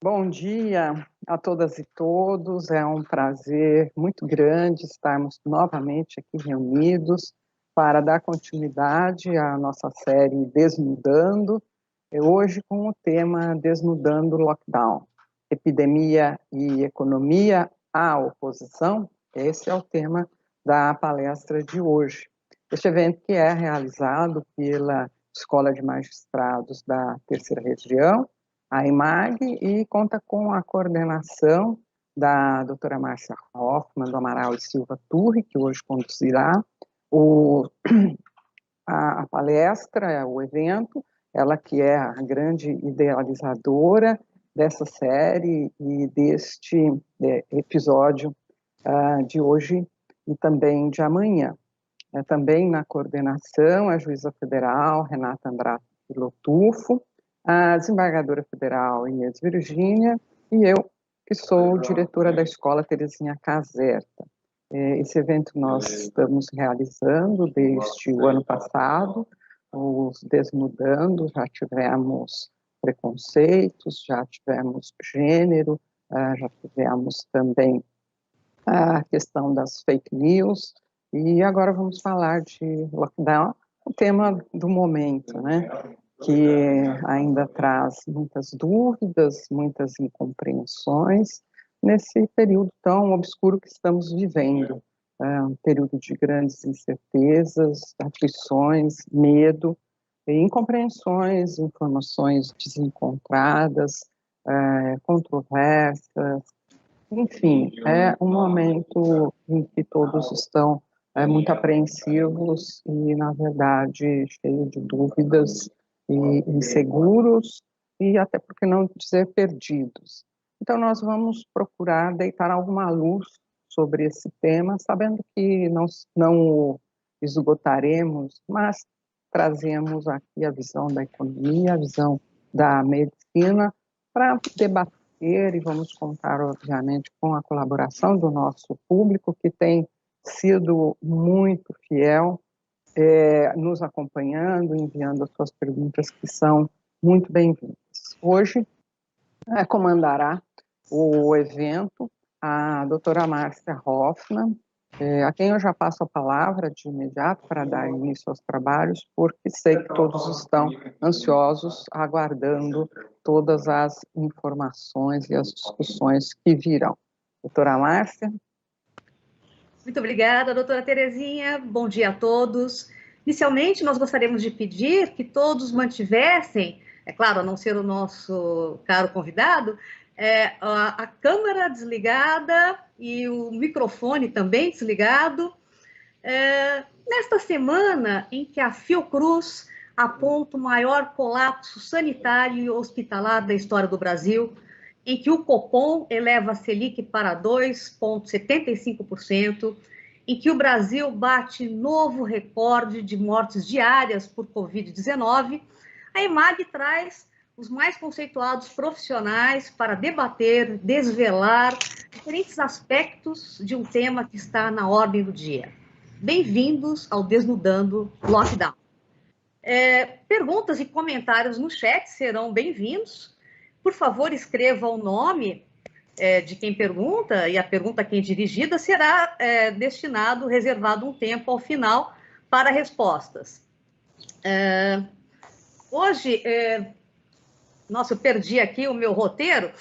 Bom dia a todas e todos. É um prazer muito grande estarmos novamente aqui reunidos para dar continuidade à nossa série Desnudando, hoje com o tema Desnudando o Lockdown, Epidemia e Economia à Oposição. Esse é o tema da palestra de hoje. Este evento que é realizado pela Escola de Magistrados da Terceira Região, a EMAG, e conta com a coordenação da doutora Márcia Hoffmann, do Amaral e Silva Turri, que hoje conduzirá a palestra, o evento, ela que é a grande idealizadora dessa série e deste episódio de hoje e também de amanhã. Também na coordenação, a juíza federal Renata Andrade Lotufo, a desembargadora federal Inês Virgínia e eu, que sou diretora da Escola Terezinha Caserta. Esse evento nós estamos realizando desde o ano passado, os Desnudando, já tivemos preconceitos, já tivemos gênero, já tivemos também a questão das fake news, e agora vamos falar de lockdown, o tema do momento, né? Que ainda traz muitas dúvidas, muitas incompreensões, nesse período tão obscuro que estamos vivendo, um período de grandes incertezas, aflições, medo, e incompreensões, informações desencontradas, controversas, enfim, é um momento em que todos estão muito apreensivos e, na verdade, cheios de dúvidas e inseguros e até, por que não dizer, perdidos. Então, nós vamos procurar deitar alguma luz sobre esse tema, sabendo que não o esgotaremos, mas trazemos aqui a visão da economia, a visão da medicina, para debater, e vamos contar, obviamente, com a colaboração do nosso público, que tem sido muito fiel, nos acompanhando, enviando as suas perguntas, que são muito bem-vindas. Hoje, comandará o evento a doutora Márcia Hoffmann, a quem eu já passo a palavra de imediato para dar início aos trabalhos, porque sei que todos estão ansiosos, aguardando todas as informações e as discussões que virão. Doutora Márcia. Muito obrigada, doutora Terezinha. Bom dia a todos. Inicialmente, nós gostaríamos de pedir que todos mantivessem, é claro, a não ser o nosso caro convidado, a câmera desligada e o microfone também desligado. Nesta semana em que a Fiocruz aponta o maior colapso sanitário e hospitalar da história do Brasil, em que o Copom eleva a Selic para 2,75%, em que o Brasil bate novo recorde de mortes diárias por Covid-19, a EMAG traz os mais conceituados profissionais para debater, desvelar diferentes aspectos de um tema que está na ordem do dia. Bem-vindos ao Desnudando Lockdown. Perguntas e comentários no chat serão bem-vindos. Por favor, escreva o nome de quem pergunta, e a pergunta a quem dirigida será reservado um tempo ao final para respostas. Hoje, nossa, eu perdi aqui o meu roteiro.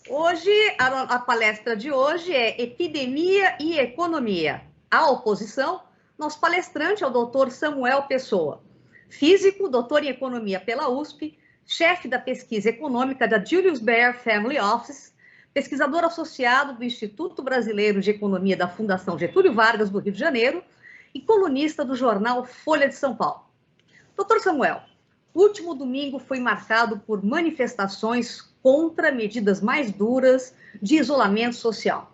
Hoje, a palestra de hoje é Epidemia e Economia. A oposição, nosso palestrante é o doutor Samuel Pessoa, físico, doutor em Economia pela USP, chefe da pesquisa econômica da Julius Baer Family Office, pesquisador associado do Instituto Brasileiro de Economia da Fundação Getúlio Vargas do Rio de Janeiro e colunista do jornal Folha de São Paulo. Doutor Samuel, o último domingo foi marcado por manifestações contra medidas mais duras de isolamento social.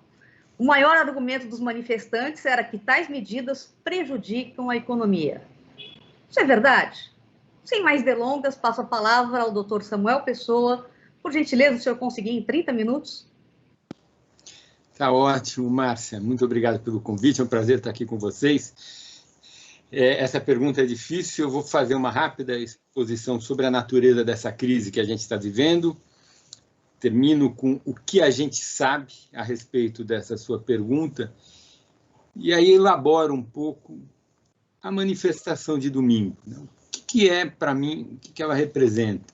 O maior argumento dos manifestantes era que tais medidas prejudicam a economia. Isso é verdade? Sem mais delongas, passo a palavra ao Dr. Samuel Pessoa. Por gentileza, o senhor conseguir em 30 minutos? Tá ótimo, Márcia. Muito obrigado pelo convite. É um prazer estar aqui com vocês. Essa pergunta é difícil, eu vou fazer uma rápida exposição sobre a natureza dessa crise que a gente está vivendo. Termino com o que a gente sabe a respeito dessa sua pergunta, e aí elaboro um pouco a manifestação de domingo. Né? O que é, para mim, o que ela representa?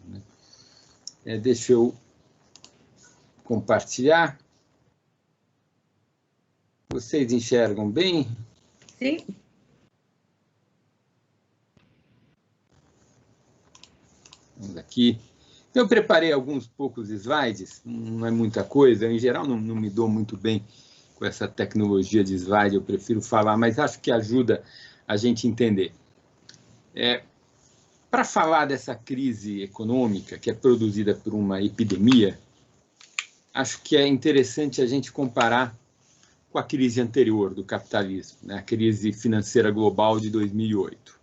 Né? Deixa eu compartilhar. Vocês enxergam bem? Sim. Vamos aqui. Eu preparei alguns poucos slides, não é muita coisa, eu, em geral não me dou muito bem com essa tecnologia de slide, eu prefiro falar, mas acho que ajuda a gente entender. Para falar dessa crise econômica que é produzida por uma epidemia, acho que é interessante a gente comparar com a crise anterior do capitalismo, né? A crise financeira global de 2008.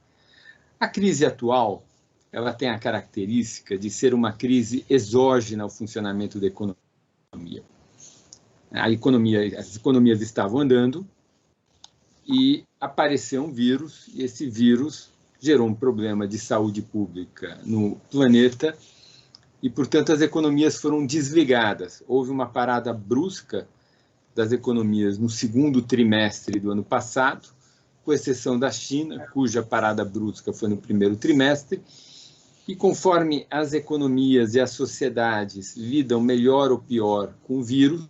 A crise atual, ela tem a característica de ser uma crise exógena ao funcionamento da economia. As economias estavam andando e apareceu um vírus, e esse vírus gerou um problema de saúde pública no planeta e, portanto, as economias foram desligadas. Houve uma parada brusca das economias no segundo trimestre do ano passado, com exceção da China, cuja parada brusca foi no primeiro trimestre, e conforme as economias e as sociedades lidam melhor ou pior com o vírus,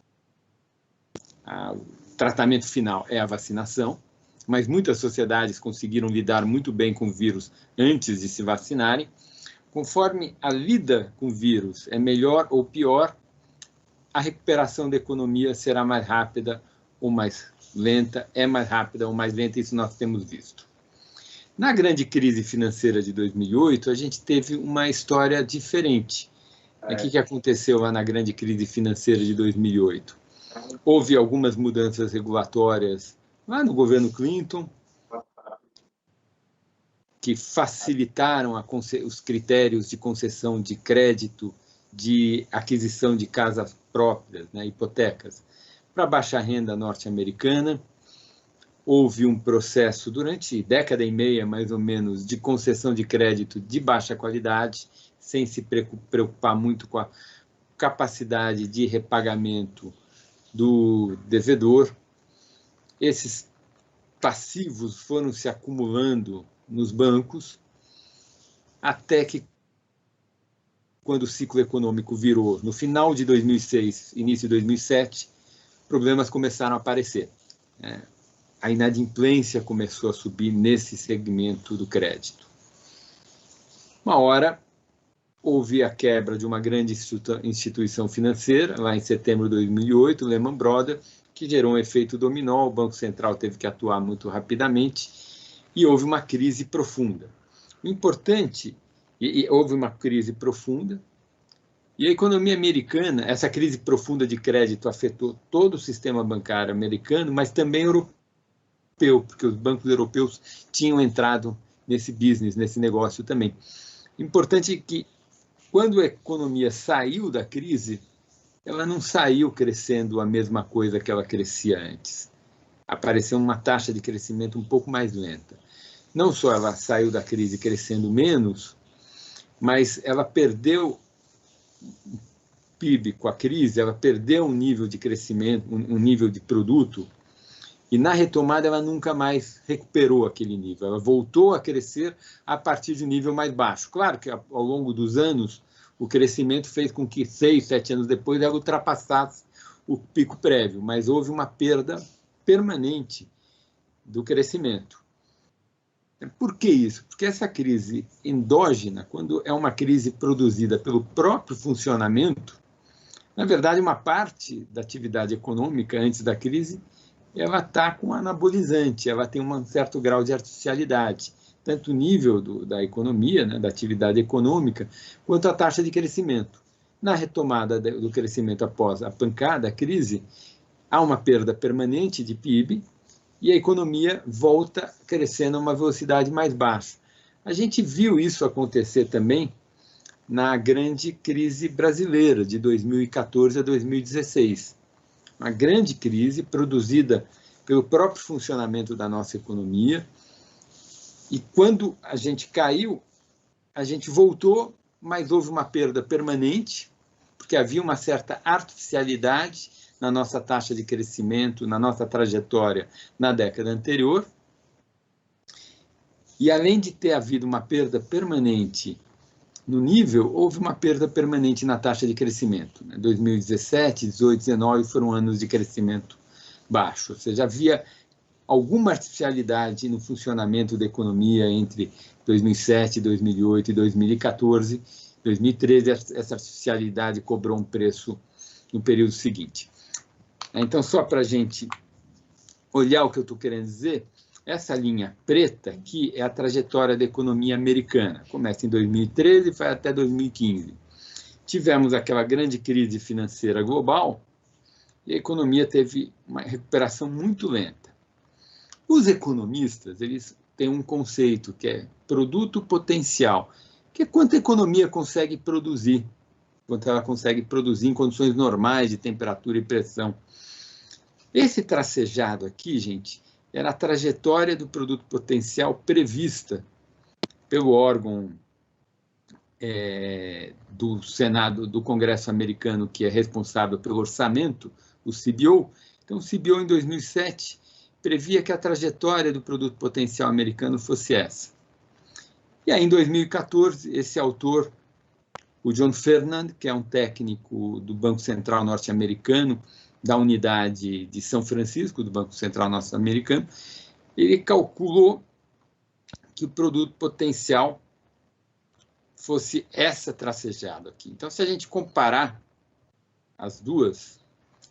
o tratamento final é a vacinação, mas muitas sociedades conseguiram lidar muito bem com o vírus antes de se vacinarem. Conforme a lida com o vírus é melhor ou pior, a recuperação da economia será mais rápida ou mais lenta, é mais rápida ou mais lenta, isso nós temos visto. Na grande crise financeira de 2008, a gente teve uma história diferente. O que aconteceu lá na grande crise financeira de 2008? Houve algumas mudanças regulatórias lá no governo Clinton, que facilitaram os critérios de concessão de crédito, de aquisição de casas próprias, né, hipotecas, para a baixa renda norte-americana. Houve um processo durante década e meia, mais ou menos, de concessão de crédito de baixa qualidade, sem se preocupar muito com a capacidade de repagamento do devedor. Esses passivos foram se acumulando nos bancos, até que, quando o ciclo econômico virou no final de 2006, início de 2007, problemas começaram a aparecer. A inadimplência começou a subir nesse segmento do crédito. Uma hora, houve a quebra de uma grande instituição financeira, lá em setembro de 2008, o Lehman Brothers, que gerou um efeito dominó, o Banco Central teve que atuar muito rapidamente, e houve uma crise profunda. O importante, houve uma crise profunda, e a economia americana, essa crise profunda de crédito afetou todo o sistema bancário americano, mas também europeu, porque os bancos europeus tinham entrado nesse business, nesse negócio também. Importante é que, quando a economia saiu da crise, ela não saiu crescendo a mesma coisa que ela crescia antes. Apareceu uma taxa de crescimento um pouco mais lenta. Não só ela saiu da crise crescendo menos, mas ela perdeu o PIB com a crise, ela perdeu um nível de crescimento, um nível de produto, e na retomada ela nunca mais recuperou aquele nível. Ela voltou a crescer a partir de um nível mais baixo. Claro que ao longo dos anos o crescimento fez com que 6, 7 anos depois ela ultrapassasse o pico prévio, mas houve uma perda permanente do crescimento. Por que isso? Porque essa crise endógena, quando é uma crise produzida pelo próprio funcionamento, na verdade, uma parte da atividade econômica antes da crise, ela está com anabolizante, ela tem um certo grau de artificialidade, tanto o nível da economia, né, da atividade econômica, quanto a taxa de crescimento. Na retomada do crescimento após a pancada, a crise, há uma perda permanente de PIB e a economia volta crescendo a uma velocidade mais baixa. A gente viu isso acontecer também na grande crise brasileira, de 2014 a 2016. Uma grande crise produzida pelo próprio funcionamento da nossa economia, E quando a gente caiu, a gente voltou, mas houve uma perda permanente, porque havia uma certa artificialidade na nossa taxa de crescimento, na nossa trajetória na década anterior. E além de ter havido uma perda permanente no nível, houve uma perda permanente na taxa de crescimento. 2017, 18, 19 foram anos de crescimento baixo. Ou seja, havia alguma artificialidade no funcionamento da economia entre 2007, 2008 e 2014. 2013, essa artificialidade cobrou um preço no período seguinte. Então, só para a gente olhar o que eu estou querendo dizer, essa linha preta aqui é a trajetória da economia americana. Começa em 2013 e vai até 2015. Tivemos aquela grande crise financeira global e a economia teve uma recuperação muito lenta. Os economistas, eles têm um conceito que é produto potencial, que é quanto a economia consegue produzir, quanto ela consegue produzir em condições normais de temperatura e pressão. Esse tracejado aqui, gente, era a trajetória do produto potencial prevista pelo órgão do Senado, do Congresso americano, que é responsável pelo orçamento, o CBO. Então, o CBO, em 2007, previa que a trajetória do produto potencial americano fosse essa. E aí, em 2014, esse autor, o John Fernand, que é um técnico do Banco Central norte-americano, da unidade de São Francisco, do Banco Central norte-americano, ele calculou que o produto potencial fosse essa tracejada aqui. Então, se a gente comparar as duas,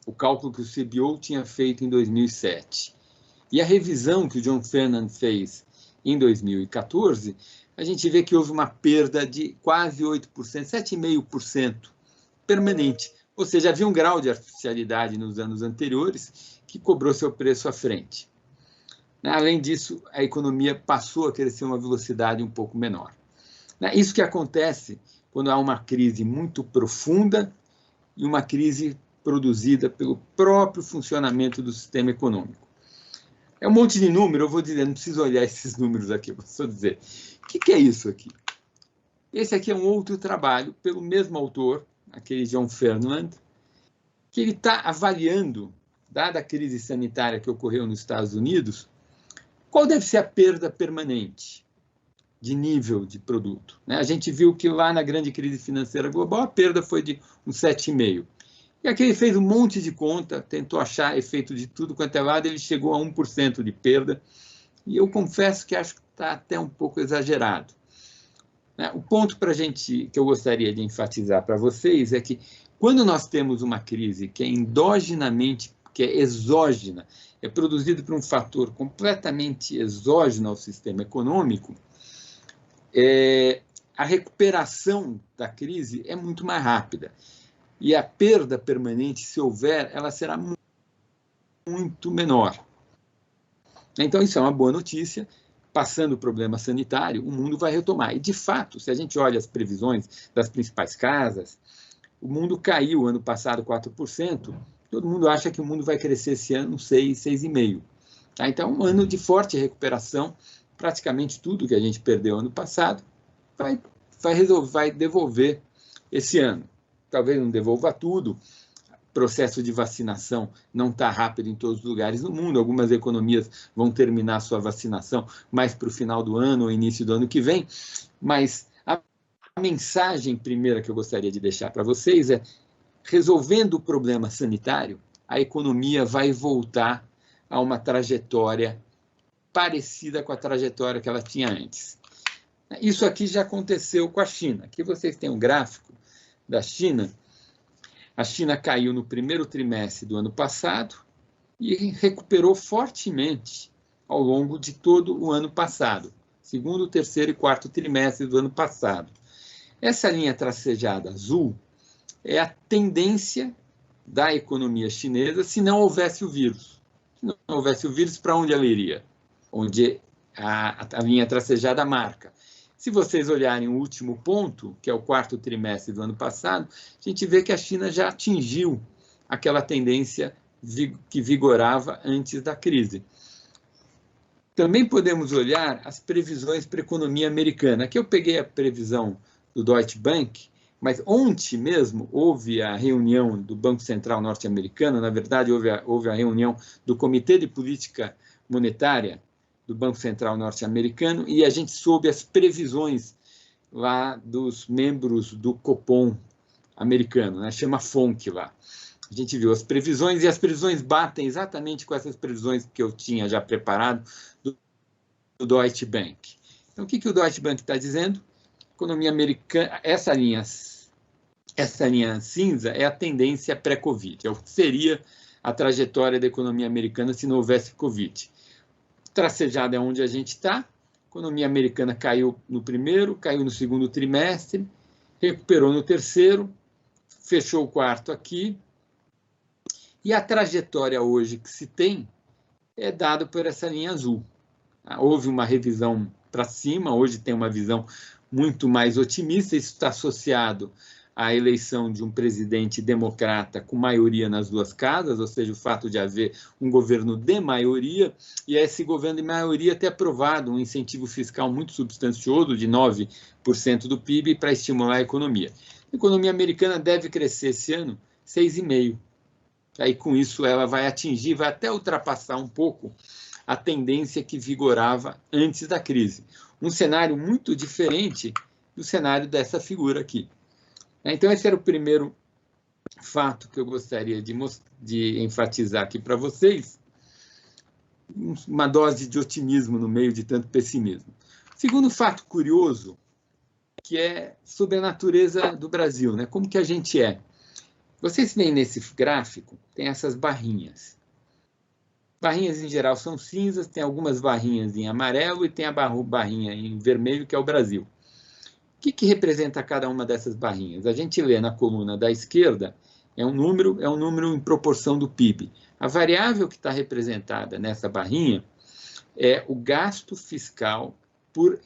o cálculo que o CBO tinha feito em 2007 e a revisão que o John Fernand fez em 2014, a gente vê que houve uma perda de quase 8%, 7,5% permanente. Ou seja, havia um grau de artificialidade nos anos anteriores que cobrou seu preço à frente. Além disso, a economia passou a crescer a uma velocidade um pouco menor. Isso que acontece quando há uma crise muito profunda e uma crise produzida pelo próprio funcionamento do sistema econômico. É um monte de número, eu vou dizer, não preciso olhar esses números aqui, eu vou só dizer. O que é isso aqui? Esse aqui é um outro trabalho pelo mesmo autor, aquele John Fernand, que ele está avaliando, dada a crise sanitária que ocorreu nos Estados Unidos, qual deve ser a perda permanente de nível de produto. A gente viu que lá na grande crise financeira global a perda foi de uns 7,5%. E aqui ele fez um monte de conta, tentou achar efeito de tudo quanto é lado, ele chegou a 1% de perda, e eu confesso que acho que está até um pouco exagerado. O ponto que eu gostaria de enfatizar para vocês é que quando nós temos uma crise que é endogenamente, que é exógena, é produzida por um fator completamente exógeno ao sistema econômico, a recuperação da crise é muito mais rápida. E a perda permanente, se houver, ela será muito menor. Então, isso é uma boa notícia. Passando o problema sanitário, o mundo vai retomar. E, de fato, se a gente olha as previsões das principais casas, o mundo caiu ano passado 4%, todo mundo acha que o mundo vai crescer esse ano 6, 6,5%. Então, um ano de forte recuperação, praticamente tudo que a gente perdeu ano passado vai devolver esse ano. Talvez não devolva tudo. O processo de vacinação não está rápido em todos os lugares do mundo. Algumas economias vão terminar sua vacinação mais para o final do ano ou início do ano que vem. Mas a mensagem primeira que eu gostaria de deixar para vocês é: resolvendo o problema sanitário, a economia vai voltar a uma trajetória parecida com a trajetória que ela tinha antes. Isso aqui já aconteceu com a China. Aqui vocês têm um gráfico da China. A China caiu no primeiro trimestre do ano passado e recuperou fortemente ao longo de todo o ano passado, segundo, terceiro e quarto trimestre do ano passado. Essa linha tracejada azul é a tendência da economia chinesa se não houvesse o vírus. Se não houvesse o vírus, para onde ela iria? Onde a linha tracejada marca. Se vocês olharem o último ponto, que é o quarto trimestre do ano passado, a gente vê que a China já atingiu aquela tendência que vigorava antes da crise. Também podemos olhar as previsões para a economia americana. Aqui eu peguei a previsão do Deutsche Bank, mas ontem mesmo houve a reunião do Banco Central norte-americano, na verdade houve a reunião do Comitê de Política Monetária do Banco Central norte-americano, e a gente soube as previsões lá dos membros do Copom americano, né? Chama FONC lá. A gente viu as previsões, e as previsões batem exatamente com essas previsões que eu tinha já preparado do Deutsche Bank. Então, o que o Deutsche Bank está dizendo? Economia americana, essa linha cinza é a tendência pré-Covid, é o que seria a trajetória da economia americana se não houvesse Covid. Tracejada é onde a gente está, a economia americana caiu no primeiro, caiu no segundo trimestre, recuperou no terceiro, fechou o quarto aqui, e a trajetória hoje que se tem é dada por essa linha azul. Houve uma revisão para cima, hoje tem uma visão muito mais otimista, isso está associado à eleição de um presidente democrata com maioria nas duas casas, ou seja, o fato de haver um governo de maioria, e esse governo de maioria ter aprovado um incentivo fiscal muito substancioso, de 9% do PIB, para estimular a economia. A economia americana deve crescer esse ano 6,5%. Aí, com isso, ela vai atingir, vai até ultrapassar um pouco a tendência que vigorava antes da crise. Um cenário muito diferente do cenário dessa figura aqui. Então, esse era o primeiro fato que eu gostaria de enfatizar aqui para vocês. Uma dose de otimismo no meio de tanto pessimismo. Segundo fato curioso, que é sobre a natureza do Brasil, né? Como que a gente é. Vocês veem nesse gráfico, tem essas barrinhas. Barrinhas, em geral, são cinzas, tem algumas barrinhas em amarelo e tem a barrinha em vermelho, que é o Brasil. O que representa cada uma dessas barrinhas? A gente lê na coluna da esquerda, é um número em proporção do PIB. A variável que está representada nessa barrinha é o gasto fiscal por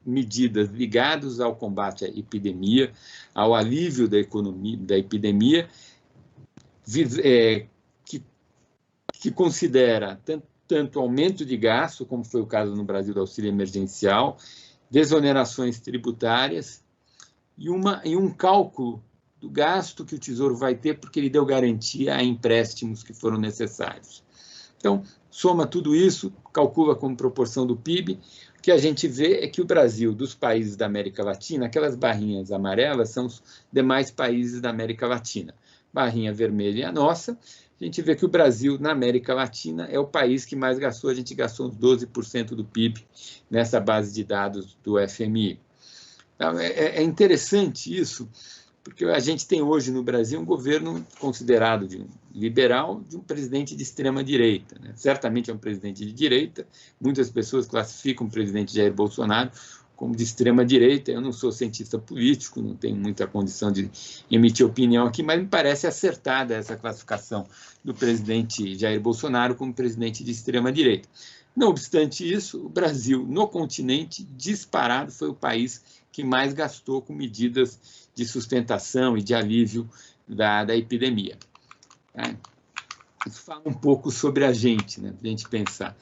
medidas ligadas ao combate à epidemia, ao alívio da epidemia, que considera tanto aumento de gasto, como foi o caso no Brasil do auxílio emergencial, desonerações tributárias e um cálculo do gasto que o Tesouro vai ter, porque ele deu garantia a empréstimos que foram necessários. Então, soma tudo isso, calcula como proporção do PIB. O que a gente vê é que o Brasil, dos países da América Latina, aquelas barrinhas amarelas são os demais países da América Latina. Barrinha vermelha é a nossa. A gente vê que o Brasil, na América Latina, é o país que mais gastou. A gente gastou uns 12% do PIB nessa base de dados do FMI. Então, é interessante isso, porque a gente tem hoje no Brasil um governo considerado liberal de um presidente de extrema-direita, né? Certamente é um presidente de direita, muitas pessoas classificam o presidente Jair Bolsonaro como de extrema-direita. Eu não sou cientista político, não tenho muita condição de emitir opinião aqui, mas me parece acertada essa classificação do presidente Jair Bolsonaro como presidente de extrema-direita. Não obstante isso, o Brasil, no continente, disparado, foi o país que mais gastou com medidas de sustentação e de alívio da epidemia. Tá? Isso fala um pouco sobre a gente, né, para a gente pensar.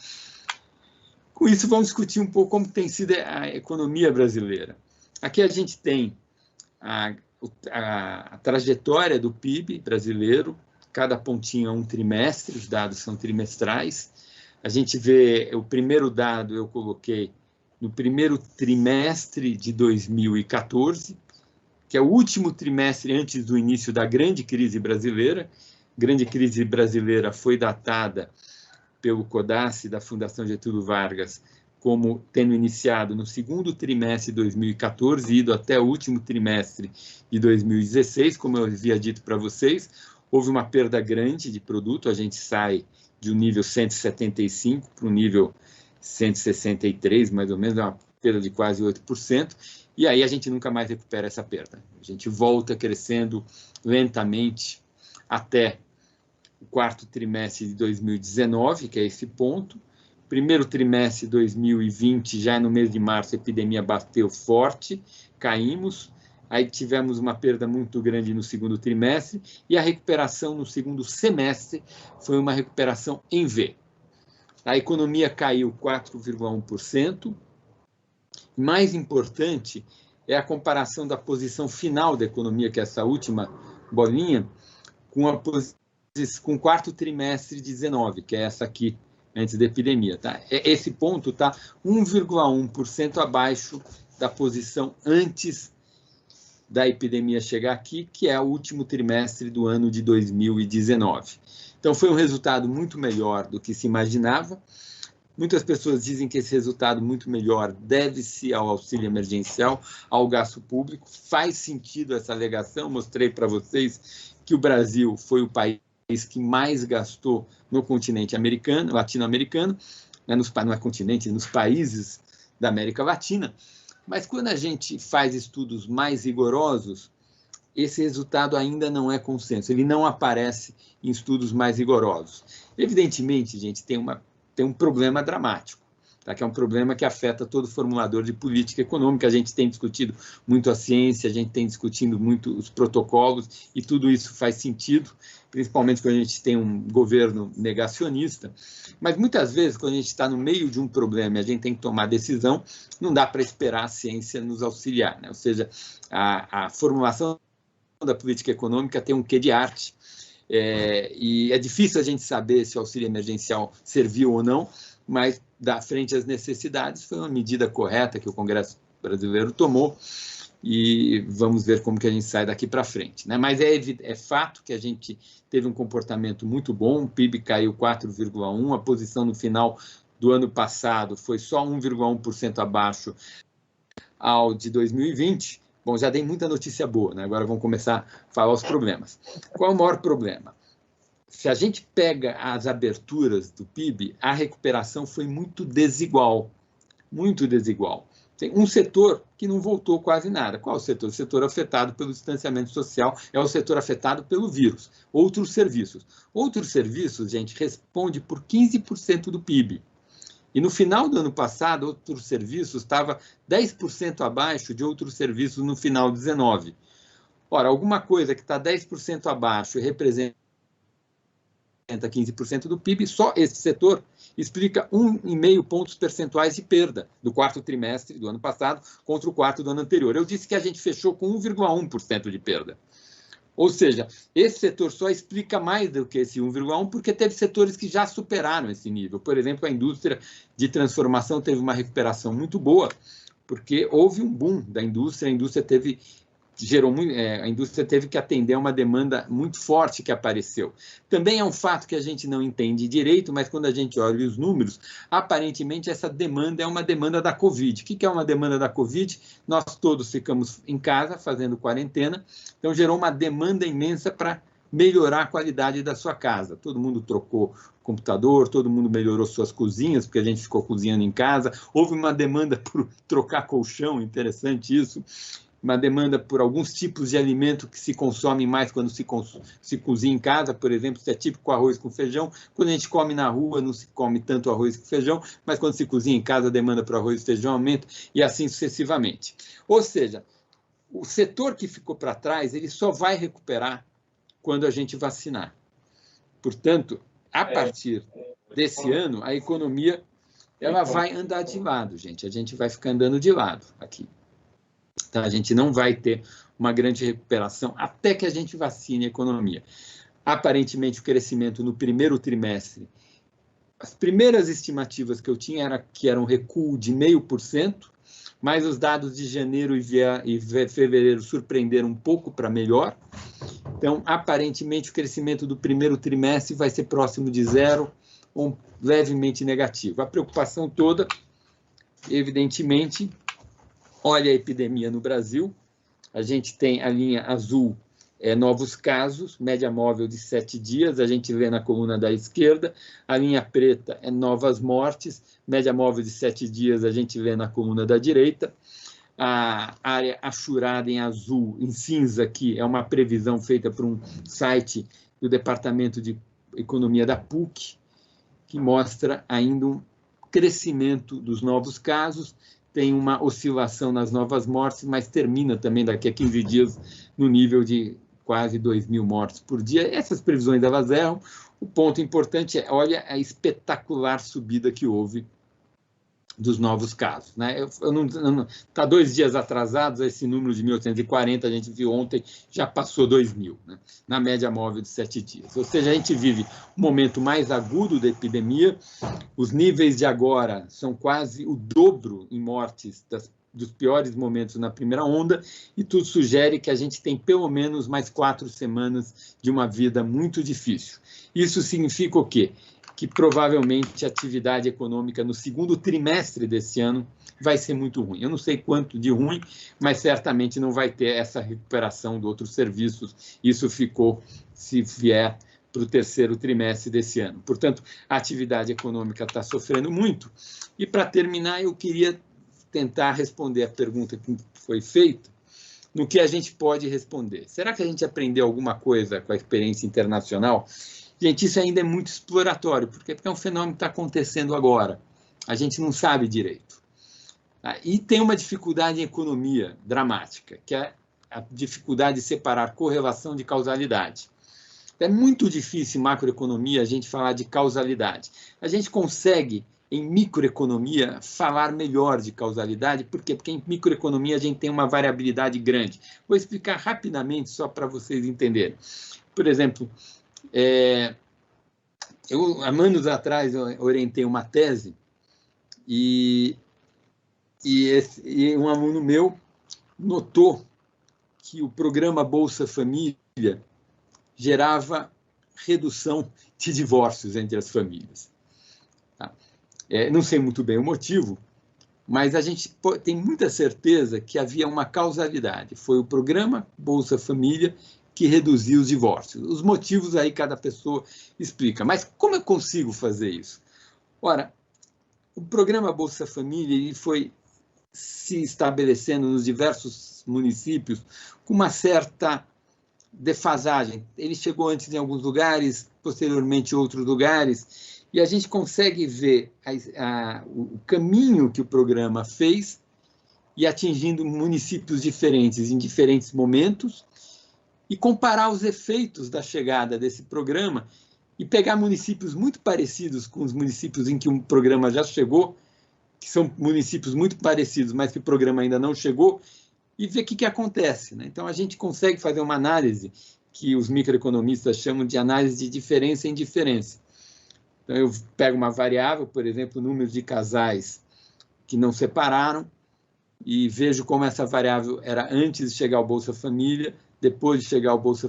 Com isso, vamos discutir um pouco como tem sido a economia brasileira. Aqui a gente tem a trajetória do PIB brasileiro, cada pontinho é um trimestre, os dados são trimestrais. A gente vê, o primeiro dado eu coloquei no primeiro trimestre de 2014, que é o último trimestre antes do início da grande crise brasileira. A grande crise brasileira foi datada pelo CODACE, da Fundação Getúlio Vargas, como tendo iniciado no segundo trimestre de 2014 e ido até o último trimestre de 2016, como eu havia dito para vocês. Houve uma perda grande de produto, a gente sai de um nível 175 para o nível 163, mais ou menos, é uma perda de quase 8%, e aí a gente nunca mais recupera essa perda. A gente volta crescendo lentamente até o quarto trimestre de 2019, que é esse ponto. Primeiro trimestre de 2020, já no mês de março, a epidemia bateu forte, caímos, aí tivemos uma perda muito grande no segundo trimestre, e a recuperação no segundo semestre foi uma recuperação em V. a economia caiu 4,1%. Mais importante é a comparação da posição final da economia, que é essa última bolinha, com o quarto trimestre de 19, que é essa aqui, antes da epidemia. Tá? Esse ponto está 1,1% abaixo da posição antes da epidemia chegar aqui, que é o último trimestre do ano de 2019. Então, foi um resultado muito melhor do que se imaginava. Muitas pessoas dizem que esse resultado muito melhor deve-se ao auxílio emergencial, ao gasto público. Faz sentido essa alegação. Mostrei para vocês que o Brasil foi o país que mais gastou no continente americano, latino-americano, não é continente, nos países da América Latina. Mas quando a gente faz estudos mais rigorosos, esse resultado ainda não é consenso, ele não aparece em estudos mais rigorosos. Evidentemente, gente, tem um problema dramático, tá? Que é um problema que afeta todo formulador de política econômica. A gente tem discutido muito a ciência, a gente tem discutido muito os protocolos, e tudo isso faz sentido, principalmente quando a gente tem um governo negacionista. Mas muitas vezes, quando a gente está no meio de um problema e a gente tem que tomar decisão, não dá para esperar a ciência nos auxiliar, né? Ou seja, a formulação da política econômica tem um quê de arte, e é difícil a gente saber se o auxílio emergencial serviu ou não, mas, da frente às necessidades, foi uma medida correta que o Congresso brasileiro tomou, e vamos ver como que a gente sai daqui para frente, né? Mas é fato que a gente teve um comportamento muito bom, o PIB caiu 4,1%, a posição no final do ano passado foi só 1,1% abaixo ao de 2020, Bom, já dei muita notícia boa, né? Agora vamos começar a falar os problemas. Qual é o maior problema? Se a gente pega as aberturas do PIB, a recuperação foi muito desigual, muito desigual. Tem um setor que não voltou quase nada. Qual é o setor? O setor afetado pelo distanciamento social é o setor afetado pelo vírus. Outros serviços. Outros serviços, gente, responde por 15% do PIB. E no final do ano passado, outros serviços estava 10% abaixo de outros serviços no final de 19. Ora, alguma coisa que está 10% abaixo e representa 15% do PIB, só esse setor explica 1,5 pontos percentuais de perda do quarto trimestre do ano passado contra o quarto do ano anterior. Eu disse que a gente fechou com 1,1% de perda. Ou seja, esse setor só explica mais do que esse 1,1 porque teve setores que já superaram esse nível. Por exemplo, a indústria de transformação teve uma recuperação muito boa, porque houve um boom da indústria, a indústria teve que atender a uma demanda muito forte que apareceu. Também é um fato que a gente não entende direito, mas quando a gente olha os números, aparentemente essa demanda é uma demanda da Covid. O que é uma demanda da Covid? Nós todos ficamos em casa fazendo quarentena, então gerou uma demanda imensa para melhorar a qualidade da sua casa. Todo mundo trocou computador, todo mundo melhorou suas cozinhas, porque a gente ficou cozinhando em casa. Houve uma demanda por trocar colchão, interessante isso. Uma demanda por alguns tipos de alimento que se consomem mais quando se cozinha em casa, por exemplo, se é típico arroz com feijão. Quando a gente come na rua, não se come tanto arroz com feijão, mas quando se cozinha em casa, a demanda por arroz e feijão aumenta, e assim sucessivamente. Ou seja, o setor que ficou para trás, ele só vai recuperar quando a gente vacinar. Portanto, a partir desse ano, a economia ela vai andar de lado, gente. A gente vai ficar andando de lado aqui. Então, a gente não vai ter uma grande recuperação até que a gente vacine a economia. Aparentemente, o crescimento no primeiro trimestre, as primeiras estimativas que eu tinha era um recuo de 0,5%, mas os dados de janeiro e fevereiro surpreenderam um pouco para melhor. Então, aparentemente, o crescimento do primeiro trimestre vai ser próximo de 0 ou levemente negativo. A preocupação toda, evidentemente, olha a epidemia no Brasil, a gente tem a linha azul, novos casos, média móvel de 7 dias, a gente vê na coluna da esquerda, a linha preta é novas mortes, média móvel de 7 dias, a gente vê na coluna da direita, a área achurada em azul, em cinza aqui, é uma previsão feita por um site do Departamento de Economia da PUC, que mostra ainda um crescimento dos novos casos, tem uma oscilação nas novas mortes, mas termina também daqui a 15 dias no nível de quase 2.000 mortes por dia. Essas previsões elas erram. O ponto importante é, olha a espetacular subida que houve dos novos casos, né? Está 2 dias atrasados, esse número de 1.840, a gente viu ontem, já passou 2.000, né? Na média móvel de 7 dias. Ou seja, a gente vive um momento mais agudo da epidemia, os níveis de agora são quase o dobro em mortes dos piores momentos na primeira onda, e tudo sugere que a gente tem pelo menos mais 4 semanas de uma vida muito difícil. Isso significa o quê? Que provavelmente a atividade econômica no segundo trimestre desse ano vai ser muito ruim. Eu não sei quanto de ruim, mas certamente não vai ter essa recuperação de outros serviços. Isso ficou, se vier, para o terceiro trimestre desse ano. Portanto, a atividade econômica está sofrendo muito. E, para terminar, eu queria tentar responder a pergunta que foi feita, no que a gente pode responder. Será que a gente aprendeu alguma coisa com a experiência internacional? Gente, isso ainda é muito exploratório, porque é um fenômeno que está acontecendo agora. A gente não sabe direito. E tem uma dificuldade em economia dramática, que é a dificuldade de separar correlação de causalidade. É muito difícil em macroeconomia a gente falar de causalidade. A gente consegue, em microeconomia, falar melhor de causalidade. Por quê? Porque em microeconomia a gente tem uma variabilidade grande. Vou explicar rapidamente, só para vocês entenderem. Por exemplo, eu, há anos atrás, eu orientei uma tese e um aluno meu notou que o programa Bolsa Família gerava redução de divórcios entre as famílias. Tá? Não sei muito bem o motivo, mas a gente tem muita certeza que havia uma causalidade. Foi o programa Bolsa Família que reduziu os divórcios. Os motivos aí cada pessoa explica. Mas como eu consigo fazer isso? Ora, o programa Bolsa Família ele foi se estabelecendo nos diversos municípios com uma certa defasagem. Ele chegou antes em alguns lugares, posteriormente em outros lugares, e a gente consegue ver o caminho que o programa fez e atingindo municípios diferentes em diferentes momentos, e comparar os efeitos da chegada desse programa e pegar municípios muito parecidos com os municípios em que o programa já chegou, que são municípios muito parecidos, mas que o programa ainda não chegou, e ver o que acontece, né? Então, a gente consegue fazer uma análise que os microeconomistas chamam de análise de diferença em diferença. Então, eu pego uma variável, por exemplo, o número de casais que não separaram, e vejo como essa variável era antes de chegar ao Bolsa Família, depois de chegar ao Bolsa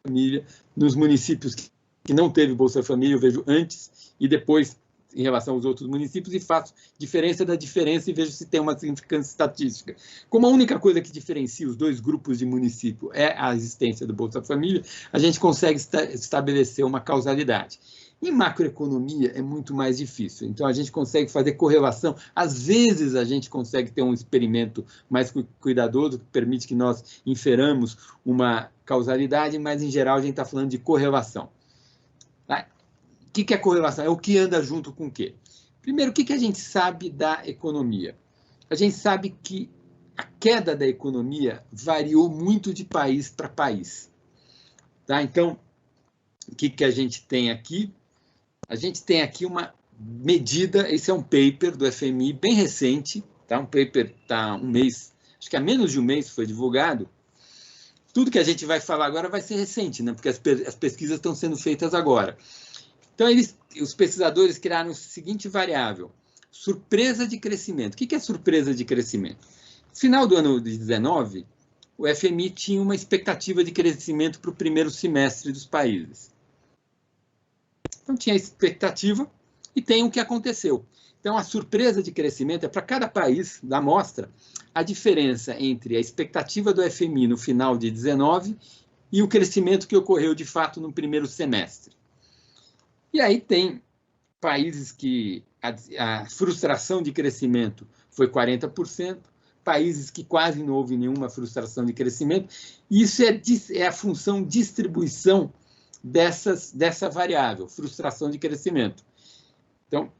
Família. Nos municípios que não teve Bolsa Família, eu vejo antes e depois em relação aos outros municípios e faço diferença da diferença e vejo se tem uma significância estatística. Como a única coisa que diferencia os dois grupos de município é a existência do Bolsa Família, a gente consegue estabelecer uma causalidade. Em macroeconomia é muito mais difícil, então a gente consegue fazer correlação. Às vezes a gente consegue ter um experimento mais cuidadoso, que permite que nós inferamos uma causalidade, mas em geral a gente está falando de correlação. O que é correlação? É o que anda junto com o quê? Primeiro, o que a gente sabe da economia? A gente sabe que a queda da economia variou muito de país para país. Tá? Então, o que a gente tem aqui? A gente tem aqui uma medida, esse é um paper do FMI bem recente, tá? Um paper está um mês, acho que há menos de um mês foi divulgado. Tudo que a gente vai falar agora vai ser recente, né? Porque as pesquisas estão sendo feitas agora. Então, os pesquisadores criaram a seguinte variável, surpresa de crescimento. O que é surpresa de crescimento? No final do ano de 2019, o FMI tinha uma expectativa de crescimento para o primeiro semestre dos países. Então, tinha expectativa e tem o que aconteceu. Então, a surpresa de crescimento é para cada país da amostra a diferença entre a expectativa do FMI no final de 2019 e o crescimento que ocorreu de fato no primeiro semestre. E aí tem países que a frustração de crescimento foi 40%, países que quase não houve nenhuma frustração de crescimento. E isso é a função distribuição dessa variável, frustração de crescimento. Então,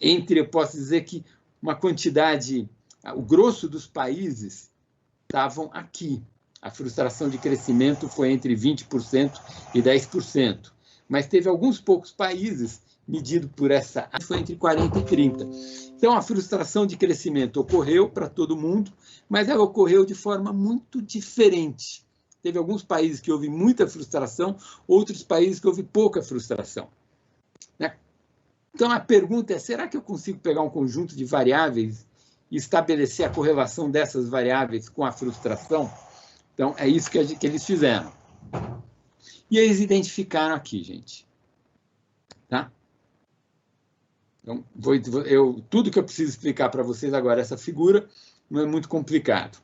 eu posso dizer que uma quantidade, o grosso dos países estavam aqui. A frustração de crescimento foi entre 20% e 10%. Mas teve alguns poucos países, medido por essa, foi entre 40% e 30%. Então, a frustração de crescimento ocorreu para todo mundo, mas ela ocorreu de forma muito diferente. Teve alguns países que houve muita frustração, outros países que houve pouca frustração. Então, a pergunta é, será que eu consigo pegar um conjunto de variáveis e estabelecer a correlação dessas variáveis com a frustração? Então, é isso que eles fizeram. E eles identificaram aqui, gente. Tá? Então, tudo que eu preciso explicar para vocês agora, essa figura, não é muito complicado.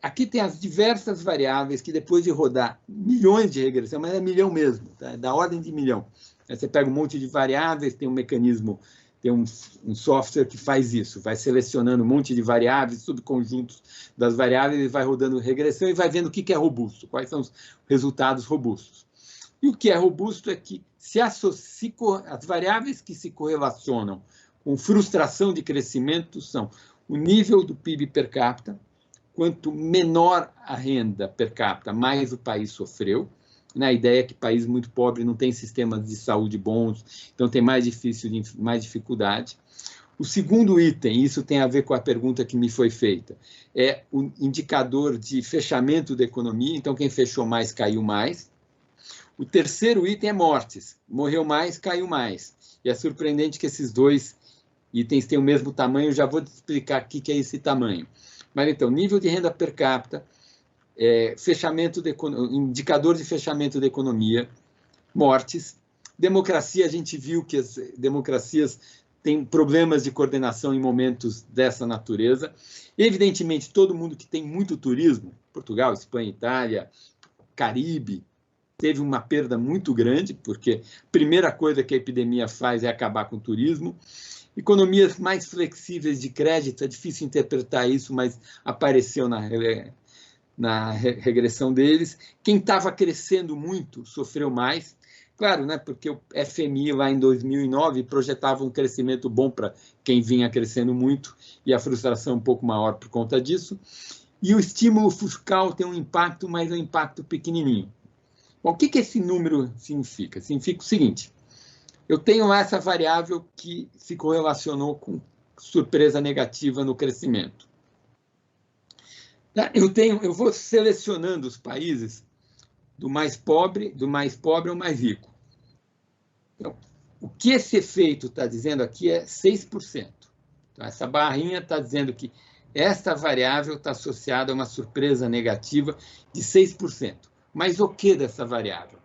Aqui tem as diversas variáveis que, depois de rodar milhões de regressão, mas é milhão mesmo, tá? Da ordem de milhão. Aí você pega um monte de variáveis, tem um mecanismo, tem um software que faz isso, vai selecionando um monte de variáveis, subconjuntos das variáveis, e vai rodando regressão e vai vendo o que é robusto, quais são os resultados robustos. E o que é robusto é que as variáveis que se correlacionam com frustração de crescimento são o nível do PIB per capita. Quanto menor a renda per capita, mais o país sofreu. A ideia é que país muito pobre não tem sistemas de saúde bons, então tem mais dificuldade. O segundo item, isso tem a ver com a pergunta que me foi feita, é o indicador de fechamento da economia, então quem fechou mais caiu mais. O terceiro item é mortes, morreu mais, caiu mais. E é surpreendente que esses dois itens têm o mesmo tamanho, já vou te explicar o que é esse tamanho. Mas então, nível de renda per capita, indicador de fechamento da economia, mortes, democracia, a gente viu que as democracias têm problemas de coordenação em momentos dessa natureza. Evidentemente, todo mundo que tem muito turismo, Portugal, Espanha, Itália, Caribe, teve uma perda muito grande, porque a primeira coisa que a epidemia faz é acabar com o turismo. Economias mais flexíveis de crédito, é difícil interpretar isso, mas apareceu na regressão deles. Quem estava crescendo muito sofreu mais. Claro, né, porque o FMI lá em 2009 projetava um crescimento bom para quem vinha crescendo muito e a frustração um pouco maior por conta disso. E o estímulo fiscal tem um impacto, mas é um impacto pequenininho. Bom, o que esse número significa? Significa o seguinte: eu tenho lá essa variável que se correlacionou com surpresa negativa no crescimento. Eu vou selecionando os países do mais pobre ao mais rico. Então, o que esse efeito está dizendo aqui é 6%. Então, essa barrinha está dizendo que esta variável está associada a uma surpresa negativa de 6%. Mas o que dessa variável?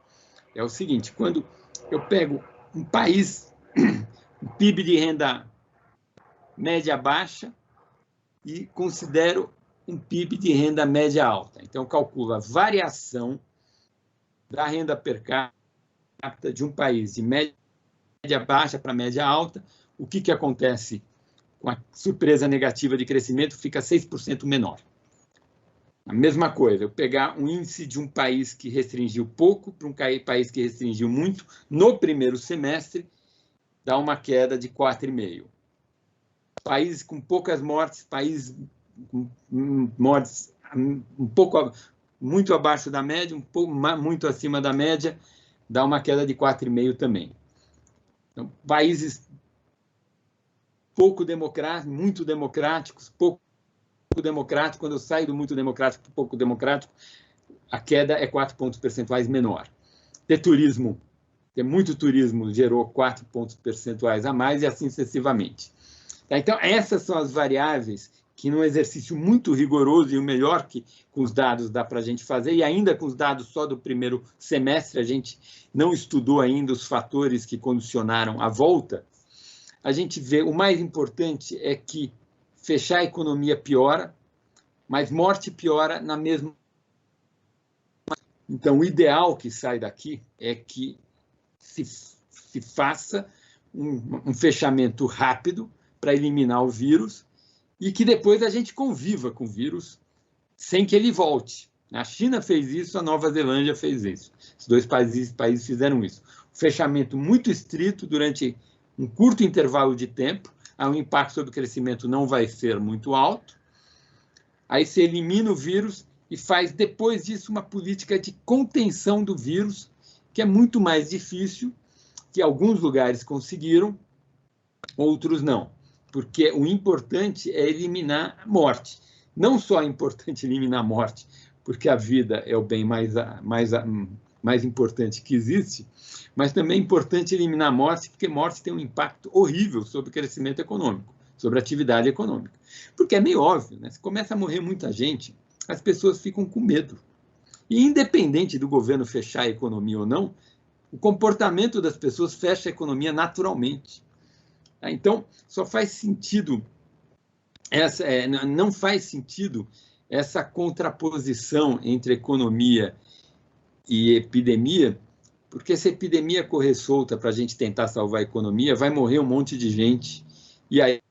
É o seguinte, quando eu pego um país, um PIB de renda média baixa, e considero um PIB de renda média alta. Então, calculo a variação da renda per capita de um país de média baixa para média alta. O que acontece com a surpresa negativa de crescimento? Fica 6% menor. A mesma coisa, eu pegar um índice de um país que restringiu pouco para um país que restringiu muito, no primeiro semestre, dá uma queda de 4,5%. Países com poucas mortes, países com mortes muito abaixo da média, muito acima da média, dá uma queda de 4,5% também. Então, países pouco democráticos, muito democráticos, pouco democrático, quando eu saio do muito democrático para pouco democrático, a queda é 4 pontos percentuais menor. Ter muito turismo gerou 4 pontos percentuais a mais e assim sucessivamente. Então, essas são as variáveis que, num exercício muito rigoroso, e o melhor que com os dados dá para a gente fazer, e ainda com os dados só do primeiro semestre, a gente não estudou ainda os fatores que condicionaram a volta, a gente vê, o mais importante é que fechar a economia piora, mas morte piora na mesma. Então, o ideal que sai daqui é que se faça um fechamento rápido para eliminar o vírus e que depois a gente conviva com o vírus sem que ele volte. A China fez isso, a Nova Zelândia fez isso. Os dois países fizeram isso. Um fechamento muito estrito durante um curto intervalo de tempo, o impacto sobre o crescimento não vai ser muito alto. Aí você elimina o vírus e faz, depois disso, uma política de contenção do vírus, que é muito mais difícil, que alguns lugares conseguiram, outros não. Porque o importante é eliminar a morte. Não só é importante eliminar a morte, porque a vida é o bem mais importante que existe, mas também é importante eliminar a morte, porque morte tem um impacto horrível sobre o crescimento econômico, sobre a atividade econômica. Porque é meio óbvio, né? Se começa a morrer muita gente, as pessoas ficam com medo. E independente do governo fechar a economia ou não, o comportamento das pessoas fecha a economia naturalmente. Então, só faz sentido, não faz sentido essa contraposição entre economia e epidemia, porque se a epidemia correr solta para a gente tentar salvar a economia, vai morrer um monte de gente, e aí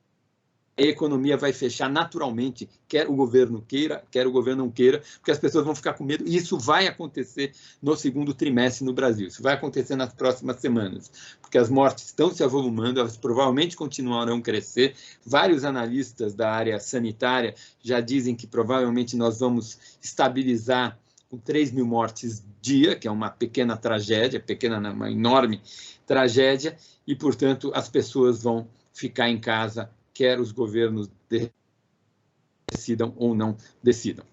a economia vai fechar naturalmente, quer o governo queira, quer o governo não queira, porque as pessoas vão ficar com medo, e isso vai acontecer no segundo trimestre no Brasil, isso vai acontecer nas próximas semanas, porque as mortes estão se avolumando, elas provavelmente continuarão a crescer, vários analistas da área sanitária já dizem que provavelmente nós vamos estabilizar com 3 mil mortes dia, que é uma pequena tragédia, uma enorme tragédia, e, portanto, as pessoas vão ficar em casa, quer os governos decidam ou não decidam.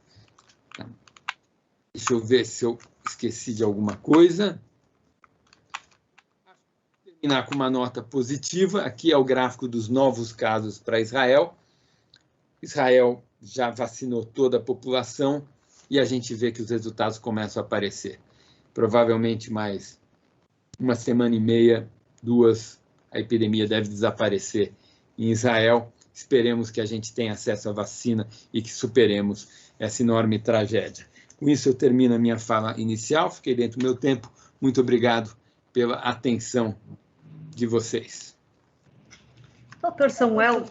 Deixa eu ver se eu esqueci de alguma coisa. Vou terminar com uma nota positiva. Aqui é o gráfico dos novos casos para Israel. Israel já vacinou toda a população e a gente vê que os resultados começam a aparecer. Provavelmente mais uma semana e meia, 2, a epidemia deve desaparecer em Israel. Esperemos que a gente tenha acesso à vacina e que superemos essa enorme tragédia. Com isso, eu termino a minha fala inicial. Fiquei dentro do meu tempo. Muito obrigado pela atenção de vocês. Doutor Samuel,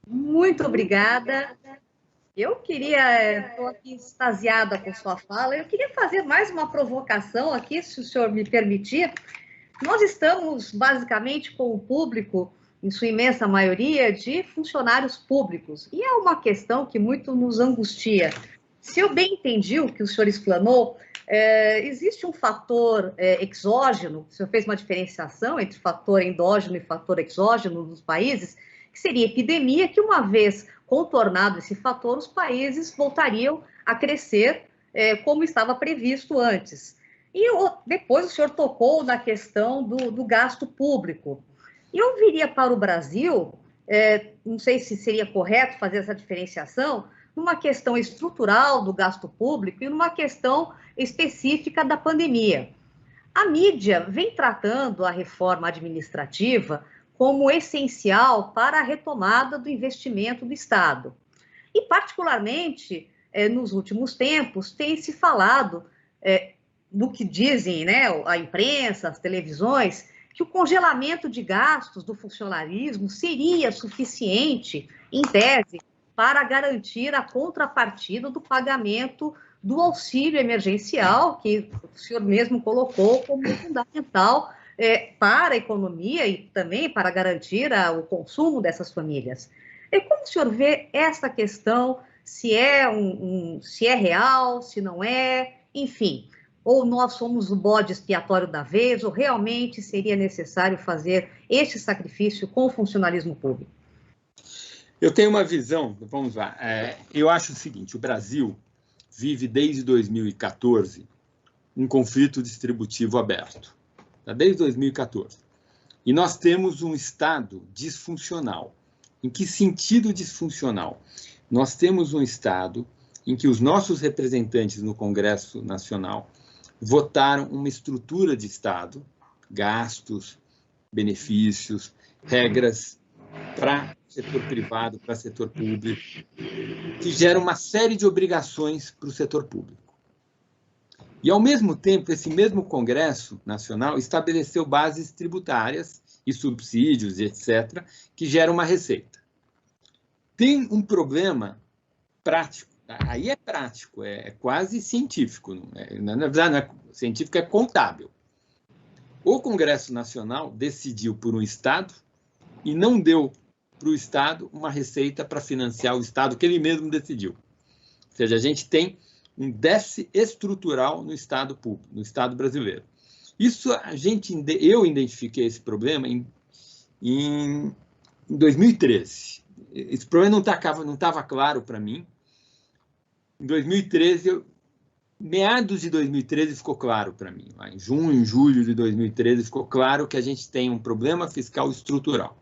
muito obrigada. Estou aqui extasiada com sua fala. Eu queria fazer mais uma provocação aqui, se o senhor me permitir. Nós estamos, basicamente, com o público, em sua imensa maioria, de funcionários públicos. E é uma questão que muito nos angustia. Se eu bem entendi o que o senhor explanou, existe um fator exógeno, o senhor fez uma diferenciação entre fator endógeno e fator exógeno nos países, que seria epidemia, que uma vez contornado esse fator, os países voltariam a crescer como estava previsto antes. E depois o senhor tocou na questão do gasto público. E eu viria para o Brasil, não sei se seria correto fazer essa diferenciação, numa questão estrutural do gasto público e numa questão específica da pandemia. A mídia vem tratando a reforma administrativa como essencial para a retomada do investimento do Estado. E, particularmente, nos últimos tempos, tem se falado do que dizem, né, a imprensa, as televisões, que o congelamento de gastos do funcionalismo seria suficiente, em tese, para garantir a contrapartida do pagamento do auxílio emergencial, que o senhor mesmo colocou como fundamental para a economia e também para garantir o consumo dessas famílias. E como o senhor vê essa questão, se é real, se não é, enfim, ou nós somos o bode expiatório da vez, ou realmente seria necessário fazer este sacrifício com o funcionalismo público? Eu tenho uma visão, vamos lá, eu acho o seguinte, o Brasil vive desde 2014 um conflito distributivo aberto, desde 2014. E nós temos um Estado disfuncional. Em que sentido disfuncional? Nós temos um Estado em que os nossos representantes no Congresso Nacional votaram uma estrutura de Estado, gastos, benefícios, regras para setor privado, para setor público, que gera uma série de obrigações para o setor público. E, ao mesmo tempo, esse mesmo Congresso Nacional estabeleceu bases tributárias e subsídios, etc., que geram uma receita. Tem um problema prático, aí é prático, é quase científico, na verdade não é científico, é contábil. O Congresso Nacional decidiu por um Estado e não deu para o Estado uma receita para financiar o Estado que ele mesmo decidiu. Ou seja, a gente tem um déficit estrutural no Estado público, no Estado brasileiro. Isso eu identifiquei esse problema em 2013. Esse problema não estava claro para mim. Em 2013, meados de 2013 ficou claro para mim. Lá em junho, julho de 2013 ficou claro que a gente tem um problema fiscal estrutural.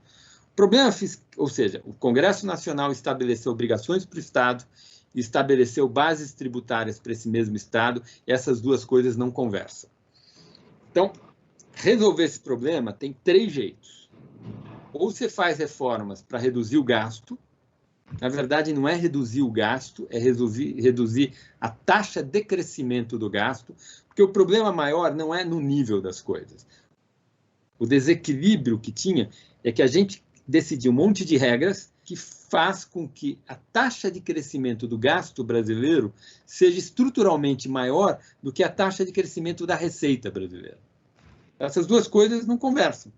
Ou seja, o Congresso Nacional estabeleceu obrigações para o Estado, estabeleceu bases tributárias para esse mesmo Estado, e essas duas coisas não conversam. Então, resolver esse problema tem 3 jeitos. Ou você faz reformas para reduzir o gasto. Na verdade, não é reduzir o gasto, é reduzir a taxa de crescimento do gasto, porque o problema maior não é no nível das coisas. O desequilíbrio que tinha é que a gente decidiu um monte de regras que faz com que a taxa de crescimento do gasto brasileiro seja estruturalmente maior do que a taxa de crescimento da receita brasileira. Essas duas coisas não conversam.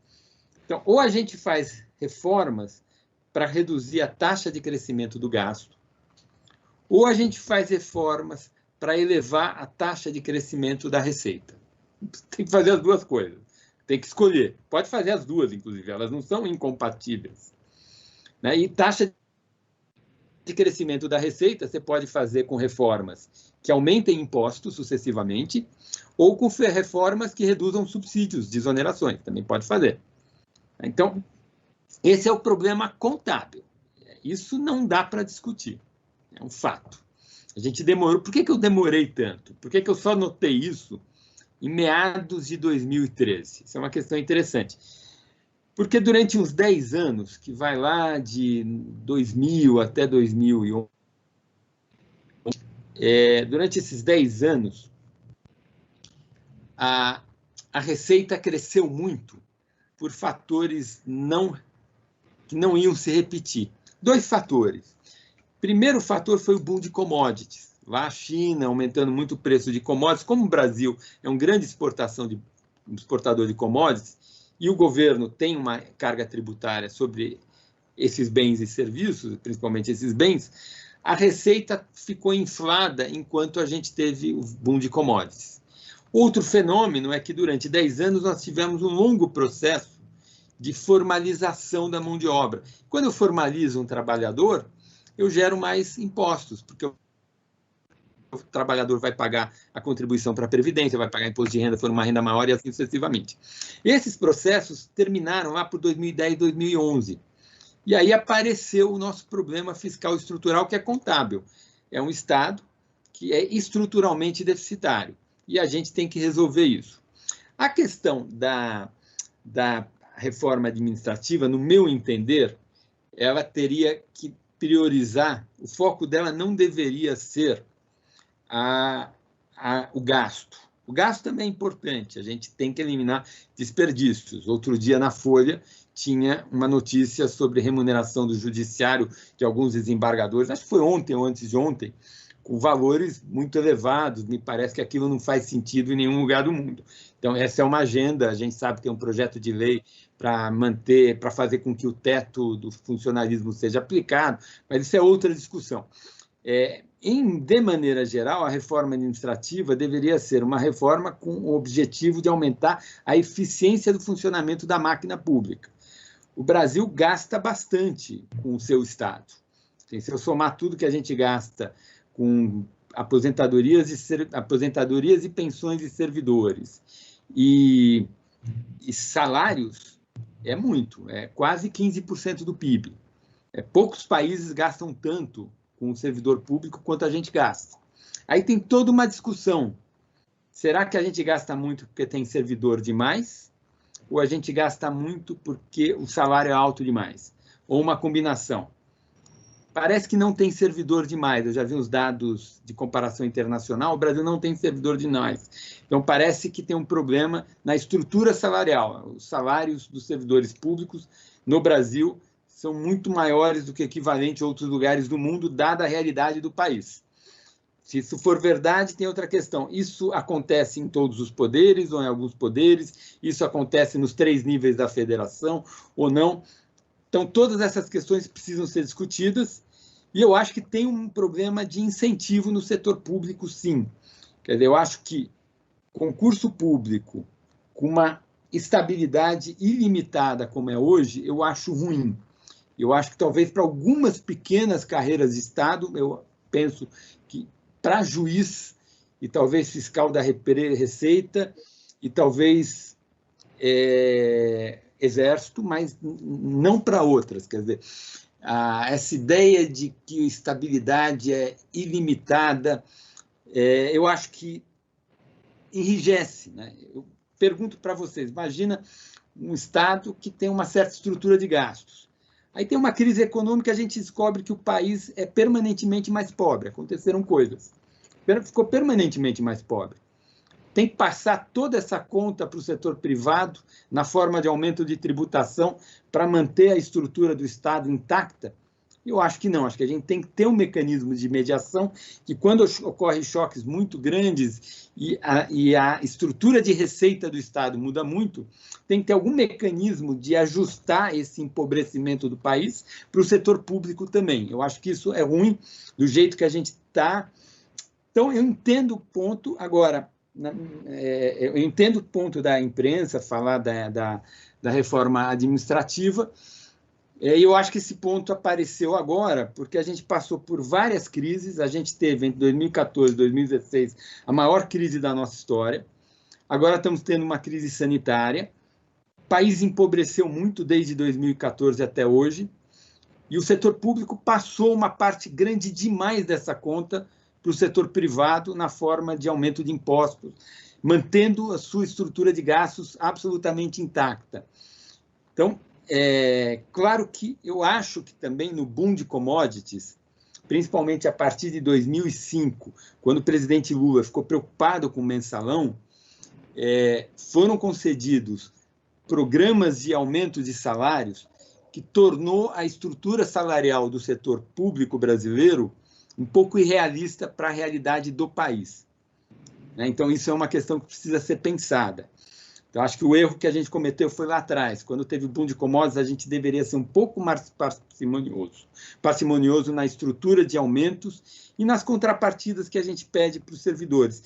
Então, ou a gente faz reformas para reduzir a taxa de crescimento do gasto, ou a gente faz reformas para elevar a taxa de crescimento da receita. Tem que fazer as duas coisas. Tem que escolher. Pode fazer as duas, inclusive. Elas não são incompatíveis. Né? E taxa de crescimento da receita você pode fazer com reformas que aumentem impostos sucessivamente ou com reformas que reduzam subsídios, desonerações. Também pode fazer. Então, esse é o problema contábil. Isso não dá para discutir. É um fato. A gente demorou. Por que eu demorei tanto? Por que eu só notei isso em meados de 2013? Isso é uma questão interessante. Porque durante uns 10 anos, que vai lá de 2000 até 2011, durante esses 10 anos, a receita cresceu muito por fatores que não iam se repetir. 2 fatores. Primeiro fator foi o boom de commodities. Lá a China aumentando muito o preço de commodities. Como o Brasil é um grande exportador de commodities, e o governo tem uma carga tributária sobre esses bens e serviços, principalmente esses bens, a receita ficou inflada enquanto a gente teve o boom de commodities. Outro fenômeno é que durante 10 anos nós tivemos um longo processo de formalização da mão de obra. Quando eu formalizo um trabalhador, eu gero mais impostos, porque o trabalhador vai pagar a contribuição para a Previdência, vai pagar imposto de renda, for uma renda maior e assim sucessivamente. Esses processos terminaram lá por 2010, 2011. E aí apareceu o nosso problema fiscal estrutural, que é contábil. É um Estado que é estruturalmente deficitário. E a gente tem que resolver isso. A questão da reforma administrativa, no meu entender, ela teria que priorizar, o foco dela não deveria ser o gasto. O gasto também é importante, a gente tem que eliminar desperdícios. Outro dia, na Folha, tinha uma notícia sobre remuneração do judiciário de alguns desembargadores, acho que foi ontem ou antes de ontem, com valores muito elevados. Me parece que aquilo não faz sentido em nenhum lugar do mundo. Então, essa é uma agenda, a gente sabe que tem um projeto de lei para fazer com que o teto do funcionalismo seja aplicado, mas isso é outra discussão. De maneira geral, a reforma administrativa deveria ser uma reforma com o objetivo de aumentar a eficiência do funcionamento da máquina pública. O Brasil gasta bastante com o seu Estado. Se eu somar tudo que a gente gasta com aposentadorias e pensões de servidores e salários, é muito, é quase 15% do PIB. Poucos países gastam tanto com o servidor público quanto a gente gasta. Aí tem toda uma discussão. Será que a gente gasta muito porque tem servidor demais? Ou a gente gasta muito porque o salário é alto demais? Ou uma combinação? Parece que não tem servidor demais. Eu já vi os dados de comparação internacional. O Brasil não tem servidor demais. Então, parece que tem um problema na estrutura salarial. Os salários dos servidores públicos no Brasil são muito maiores do que equivalente a outros lugares do mundo, dada a realidade do país. Se isso for verdade, tem outra questão. Isso acontece em todos os poderes ou em alguns poderes? Isso acontece nos 3 níveis da federação ou não? Então, todas essas questões precisam ser discutidas E eu acho que tem um problema de incentivo no setor público, sim. Quer dizer, eu acho que concurso público com uma estabilidade ilimitada como é hoje, eu acho ruim. Eu acho que talvez para algumas pequenas carreiras de Estado, eu penso que para juiz e talvez fiscal da Receita e talvez Exército, mas não para outras. Quer dizer, essa ideia de que a estabilidade é ilimitada, eu acho que enrijece, né? Eu pergunto para vocês, imagina um Estado que tem uma certa estrutura de gastos. Aí tem uma crise econômica, a gente descobre que o país é permanentemente mais pobre. Aconteceram coisas. Ficou permanentemente mais pobre. Tem que passar toda essa conta para o setor privado, na forma de aumento de tributação, para manter a estrutura do Estado intacta? Eu acho que não. Acho que a gente tem que ter um mecanismo de mediação que, quando ocorrem choques muito grandes e a estrutura de receita do Estado muda muito, tem que ter algum mecanismo de ajustar esse empobrecimento do país para o setor público também. Eu acho que isso é ruim do jeito que a gente está. Então, eu entendo o ponto. Agora, eu entendo o ponto da imprensa falar da reforma administrativa. Eu acho que esse ponto apareceu agora, porque a gente passou por várias crises. A gente teve, entre 2014 e 2016, a maior crise da nossa história. Agora estamos tendo uma crise sanitária. O país empobreceu muito desde 2014 até hoje. E o setor público passou uma parte grande demais dessa conta para o setor privado na forma de aumento de impostos, mantendo a sua estrutura de gastos absolutamente intacta. Então, claro que eu acho que também no boom de commodities, principalmente a partir de 2005, quando o presidente Lula ficou preocupado com o mensalão, foram concedidos programas de aumento de salários que tornou a estrutura salarial do setor público brasileiro um pouco irrealista para a realidade do país. Então, isso é uma questão que precisa ser pensada. Então, acho que o erro que a gente cometeu foi lá atrás. Quando teve o boom de commodities, a gente deveria ser um pouco mais parcimonioso na estrutura de aumentos e nas contrapartidas que a gente pede para os servidores.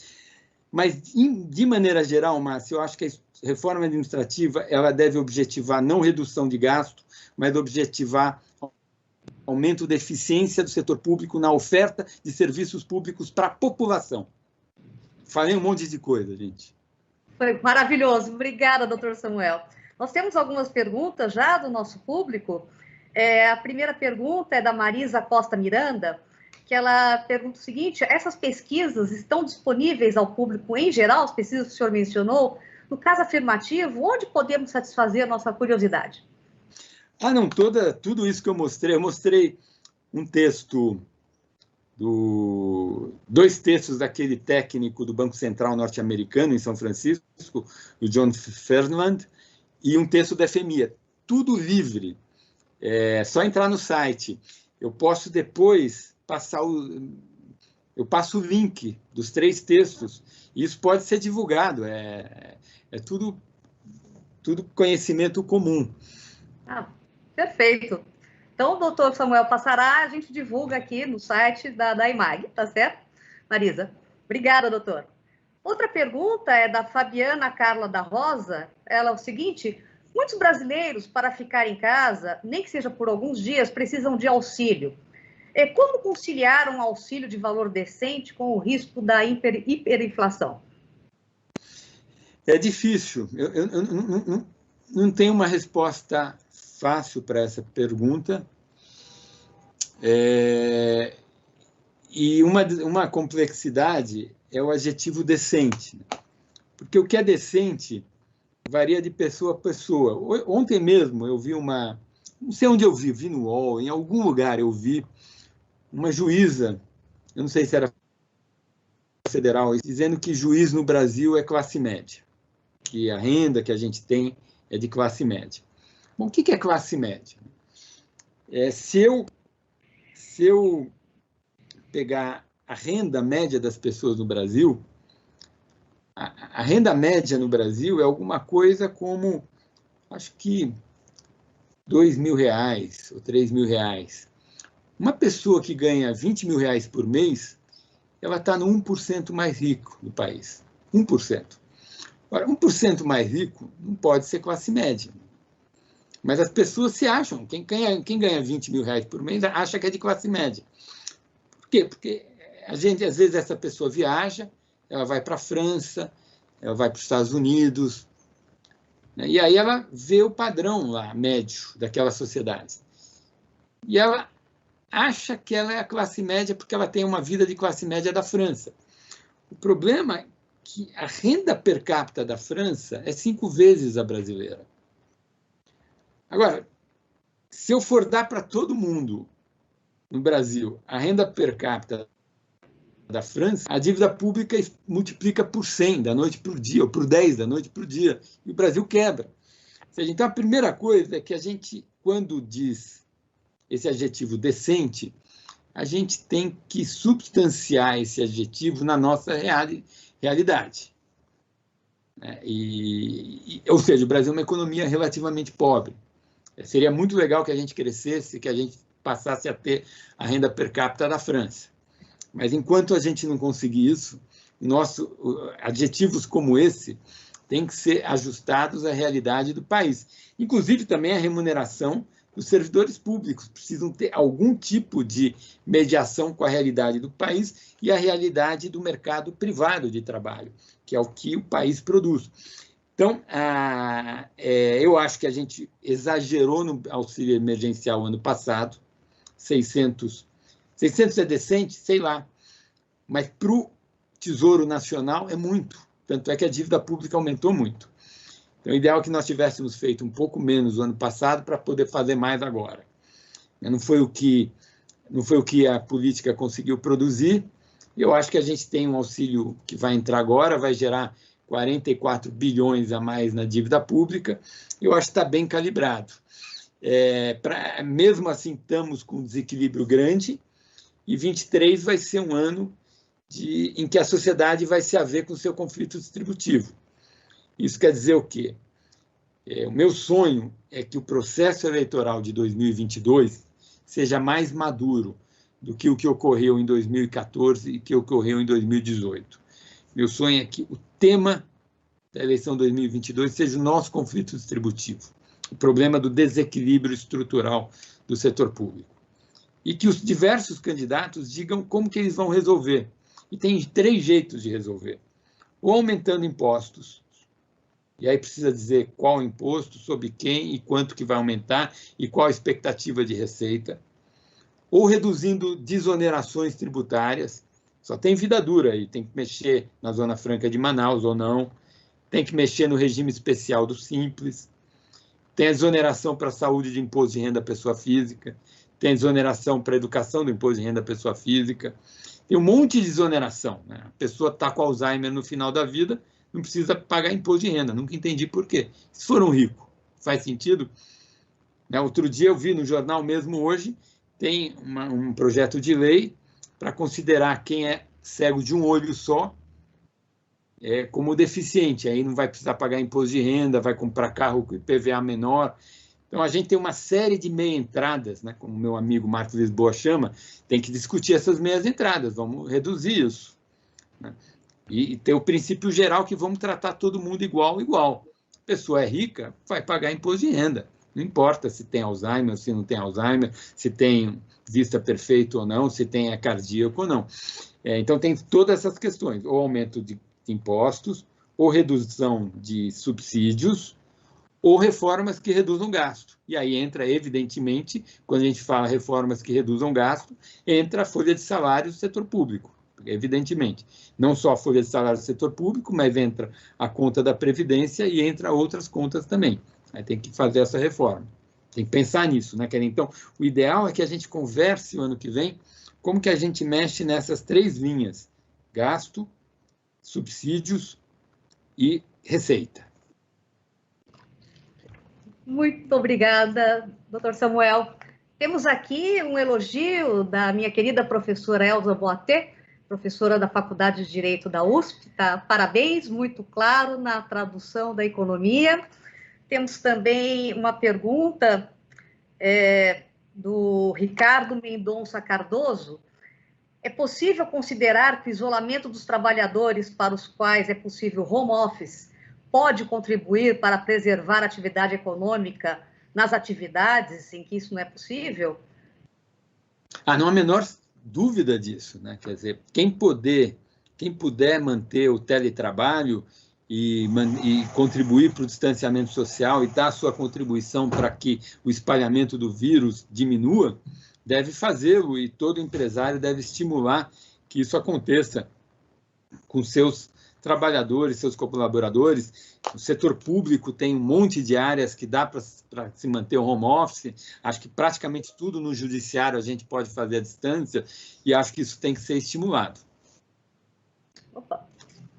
Mas, de maneira geral, Márcio, eu acho que a reforma administrativa ela deve objetivar não redução de gasto, mas objetivar aumento da eficiência do setor público na oferta de serviços públicos para a população. Falei um monte de coisa, gente. Foi maravilhoso. Obrigada, doutor Samuel. Nós temos algumas perguntas já do nosso público. A primeira pergunta é da Marisa Costa Miranda, que ela pergunta o seguinte: essas pesquisas estão disponíveis ao público em geral, as pesquisas que o senhor mencionou? No caso afirmativo, onde podemos satisfazer a nossa curiosidade? Não, tudo isso que eu mostrei um texto, dois textos daquele técnico do Banco Central norte-americano em São Francisco, o John Ferdinand, e um texto da FMI, tudo livre, só entrar no site. Eu posso depois eu passo o link dos 3 textos, e isso pode ser divulgado, tudo conhecimento comum. Perfeito. Então, o doutor Samuel passará, a gente divulga aqui no site da IMAG, tá certo? Marisa, obrigada, doutor. Outra pergunta é da Fabiana Carla da Rosa. Ela é o seguinte: muitos brasileiros, para ficar em casa, nem que seja por alguns dias, precisam de auxílio. Como conciliar um auxílio de valor decente com o risco da hiperinflação? É difícil. Eu não tenho uma resposta fácil para essa pergunta. E uma complexidade é o adjetivo decente. Porque o que é decente varia de pessoa a pessoa. Ontem mesmo eu vi não sei onde eu vi no UOL, em algum lugar eu vi uma juíza, eu não sei se era federal, dizendo que juiz no Brasil é classe média, que a renda que a gente tem é de classe média. Bom, o que é classe média? Se eu pegar a renda média das pessoas no Brasil, a renda média no Brasil é alguma coisa como, acho que R$2.000 ou R$3.000. Uma pessoa que ganha 20 mil reais por mês, ela está no 1% mais rico do país. 1%. Agora, 1% mais rico não pode ser classe média. Mas as pessoas se acham. Quem ganha 20 mil reais por mês acha que é de classe média. Por quê? Porque às vezes, essa pessoa viaja, ela vai para a França, ela vai para os Estados Unidos, né? E aí ela vê o padrão lá, médio, daquela sociedade. E ela acha que ela é a classe média porque ela tem uma vida de classe média da França. O problema é que a renda per capita da França é 5 vezes a brasileira. Agora, se eu for dar para todo mundo no Brasil a renda per capita da França, a dívida pública multiplica por 100 da noite para o dia, ou por 10 da noite para o dia, e o Brasil quebra. Ou seja, então, a primeira coisa é que a gente, quando diz esse adjetivo decente, a gente tem que substanciar esse adjetivo na nossa realidade. Ou seja, o Brasil é uma economia relativamente pobre. Seria muito legal que a gente crescesse, que a gente passasse a ter a renda per capita da França. Mas enquanto a gente não conseguir isso, adjetivos como esse têm que ser ajustados à realidade do país. Inclusive também a remuneração dos servidores públicos precisam ter algum tipo de mediação com a realidade do país e a realidade do mercado privado de trabalho, que é o que o país produz. Então, eu acho que a gente exagerou no auxílio emergencial ano passado, 600 é decente, sei lá, mas para o Tesouro Nacional é muito, tanto é que a dívida pública aumentou muito. Então, o ideal é que nós tivéssemos feito um pouco menos no ano passado para poder fazer mais agora. Não foi o que a política conseguiu produzir. Eu acho que a gente tem um auxílio que vai entrar agora, vai gerar 44 bilhões a mais na dívida pública. Eu acho que está bem calibrado. Mesmo assim, estamos com um desequilíbrio grande, e 23 vai ser um ano em que a sociedade vai se haver com o seu conflito distributivo. Isso quer dizer o quê? O meu sonho é que o processo eleitoral de 2022 seja mais maduro do que o que ocorreu em 2014 e que ocorreu em 2018. Meu sonho é que o tema da eleição 2022 seja o nosso conflito distributivo, o problema do desequilíbrio estrutural do setor público. E que os diversos candidatos digam como que eles vão resolver. E tem 3 jeitos de resolver. Ou aumentando impostos, e aí precisa dizer qual imposto, sobre quem e quanto que vai aumentar e qual a expectativa de receita. Ou reduzindo desonerações tributárias. Só tem vida dura aí, tem que mexer na Zona Franca de Manaus ou não, tem que mexer no regime especial do Simples, tem a exoneração para a saúde de imposto de renda à pessoa física, tem a exoneração para a educação do imposto de renda à pessoa física, tem um monte de exoneração, né? A pessoa está com Alzheimer no final da vida, não precisa pagar imposto de renda, nunca entendi por quê. Se for um rico, faz sentido? Outro dia eu vi no jornal mesmo hoje, tem um projeto de lei para considerar quem é cego de um olho só como deficiente, aí não vai precisar pagar imposto de renda, vai comprar carro com IPVA menor. Então, a gente tem uma série de meia-entradas, né, como o meu amigo Marcos Lisboa chama, tem que discutir essas meias-entradas, vamos reduzir isso. Né? E ter o princípio geral que vamos tratar todo mundo igual. A pessoa é rica, vai pagar imposto de renda. Não importa se tem Alzheimer, se não tem Alzheimer, se tem vista perfeita ou não, se tem cardíaco ou não. Então, tem todas essas questões, ou aumento de impostos, ou redução de subsídios, ou reformas que reduzam gasto. E aí entra, evidentemente, quando a gente fala reformas que reduzam gasto, entra a folha de salário do setor público, evidentemente. Não só a folha de salário do setor público, mas entra a conta da Previdência e entra outras contas também. Aí tem que fazer essa reforma. Tem que pensar nisso, né, Karen? Então, o ideal é que a gente converse o ano que vem como que a gente mexe nessas 3 linhas: gasto, subsídios e receita. Muito obrigada, doutor Samuel. Temos aqui um elogio da minha querida professora Elza Boatê, professora da Faculdade de Direito da USP. Tá? Parabéns, muito claro na tradução da economia. Temos também uma pergunta do Ricardo Mendonça Cardoso. É possível considerar que o isolamento dos trabalhadores para os quais é possível home office pode contribuir para preservar a atividade econômica nas atividades em que isso não é possível? Não há a menor dúvida disso, né? Quer dizer, quem puder manter o teletrabalho e contribuir para o distanciamento social e dar a sua contribuição para que o espalhamento do vírus diminua, deve fazê-lo, e todo empresário deve estimular que isso aconteça com seus trabalhadores, seus colaboradores. O setor público tem um monte de áreas que dá para se manter o home office. Acho que praticamente tudo no judiciário a gente pode fazer à distância, e acho que isso tem que ser estimulado. Opa,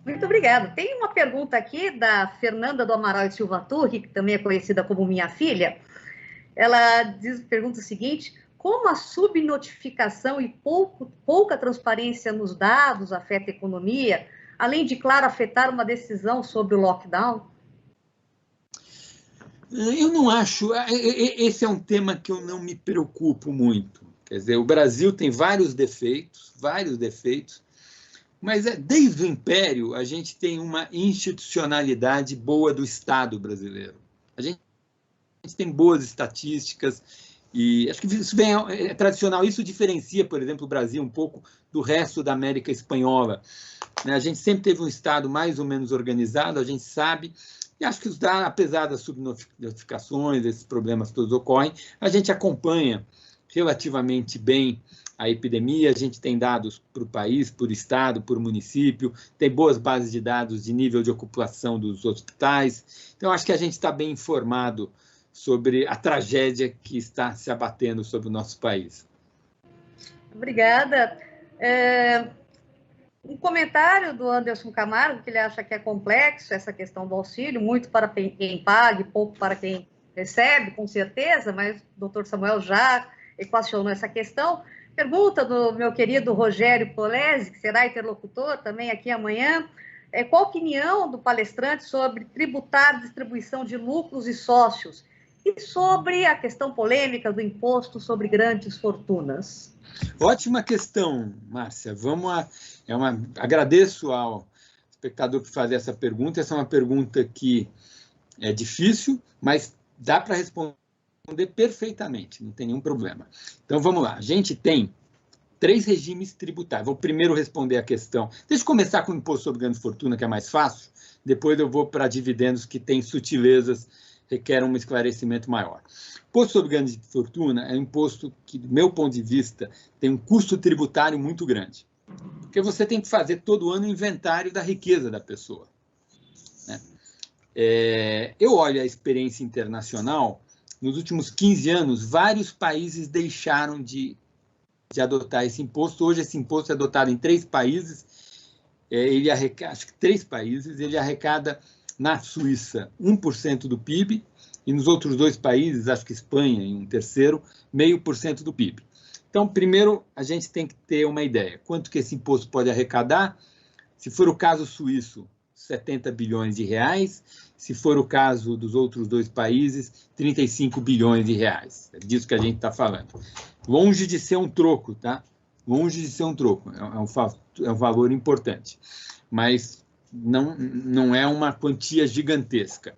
muito obrigada. Tem uma pergunta aqui da Fernanda do Amaral e Silva Turri, que também é conhecida como minha filha. Ela pergunta o seguinte: como a subnotificação e pouca transparência nos dados afeta a economia, além de, claro, afetar uma decisão sobre o lockdown? Eu não acho. Esse é um tema que eu não me preocupo muito. Quer dizer, o Brasil tem vários defeitos, mas desde o Império a gente tem uma institucionalidade boa do Estado brasileiro. A gente tem boas estatísticas, e acho que isso é tradicional. Isso diferencia, por exemplo, o Brasil um pouco do resto da América Espanhola. A gente sempre teve um Estado mais ou menos organizado, a gente sabe, e acho que apesar das subnotificações, esses problemas todos ocorrem, a gente acompanha relativamente bem a epidemia. A gente tem dados para o país, por estado, por município, tem boas bases de dados de nível de ocupação dos hospitais. Então, acho que a gente está bem informado sobre a tragédia que está se abatendo sobre o nosso país. Obrigada. Um comentário do Anderson Camargo, que ele acha que é complexo essa questão do auxílio, muito para quem paga e pouco para quem recebe, com certeza, mas o doutor Samuel já equacionou essa questão. Pergunta do meu querido Rogério Polese, que será interlocutor também aqui amanhã: qual a opinião do palestrante sobre tributar distribuição de lucros e sócios, e sobre a questão polêmica do imposto sobre grandes fortunas? Ótima questão, Márcia. Agradeço ao espectador por fazer essa pergunta. Essa é uma pergunta que é difícil, mas dá para responder perfeitamente, não tem nenhum problema. Então, vamos lá. A gente tem 3 regimes tributários. Vou primeiro responder a questão. Deixa eu começar com o imposto sobre grande fortuna, que é mais fácil. Depois eu vou para dividendos, que tem sutilezas, requerem um esclarecimento maior. Imposto sobre grande fortuna é um imposto que, do meu ponto de vista, tem um custo tributário muito grande. Porque você tem que fazer todo ano o inventário da riqueza da pessoa, né? Eu olho a experiência internacional. Nos últimos 15 anos, vários países deixaram de adotar esse imposto. Hoje, esse imposto é adotado em 3 países. Acho que 3 países. Ele arrecada, na Suíça, 1% do PIB, e nos outros 2 países, acho que Espanha em um terceiro, 0,5% do PIB. Então, primeiro, a gente tem que ter uma ideia. Quanto que esse imposto pode arrecadar? Se for o caso suíço, 70 bilhões de reais. Se for o caso dos outros 2 países, 35 bilhões de reais. É disso que a gente está falando. Longe de ser um troco, tá? Longe de ser um troco. É um valor importante. Mas não é uma quantia gigantesca.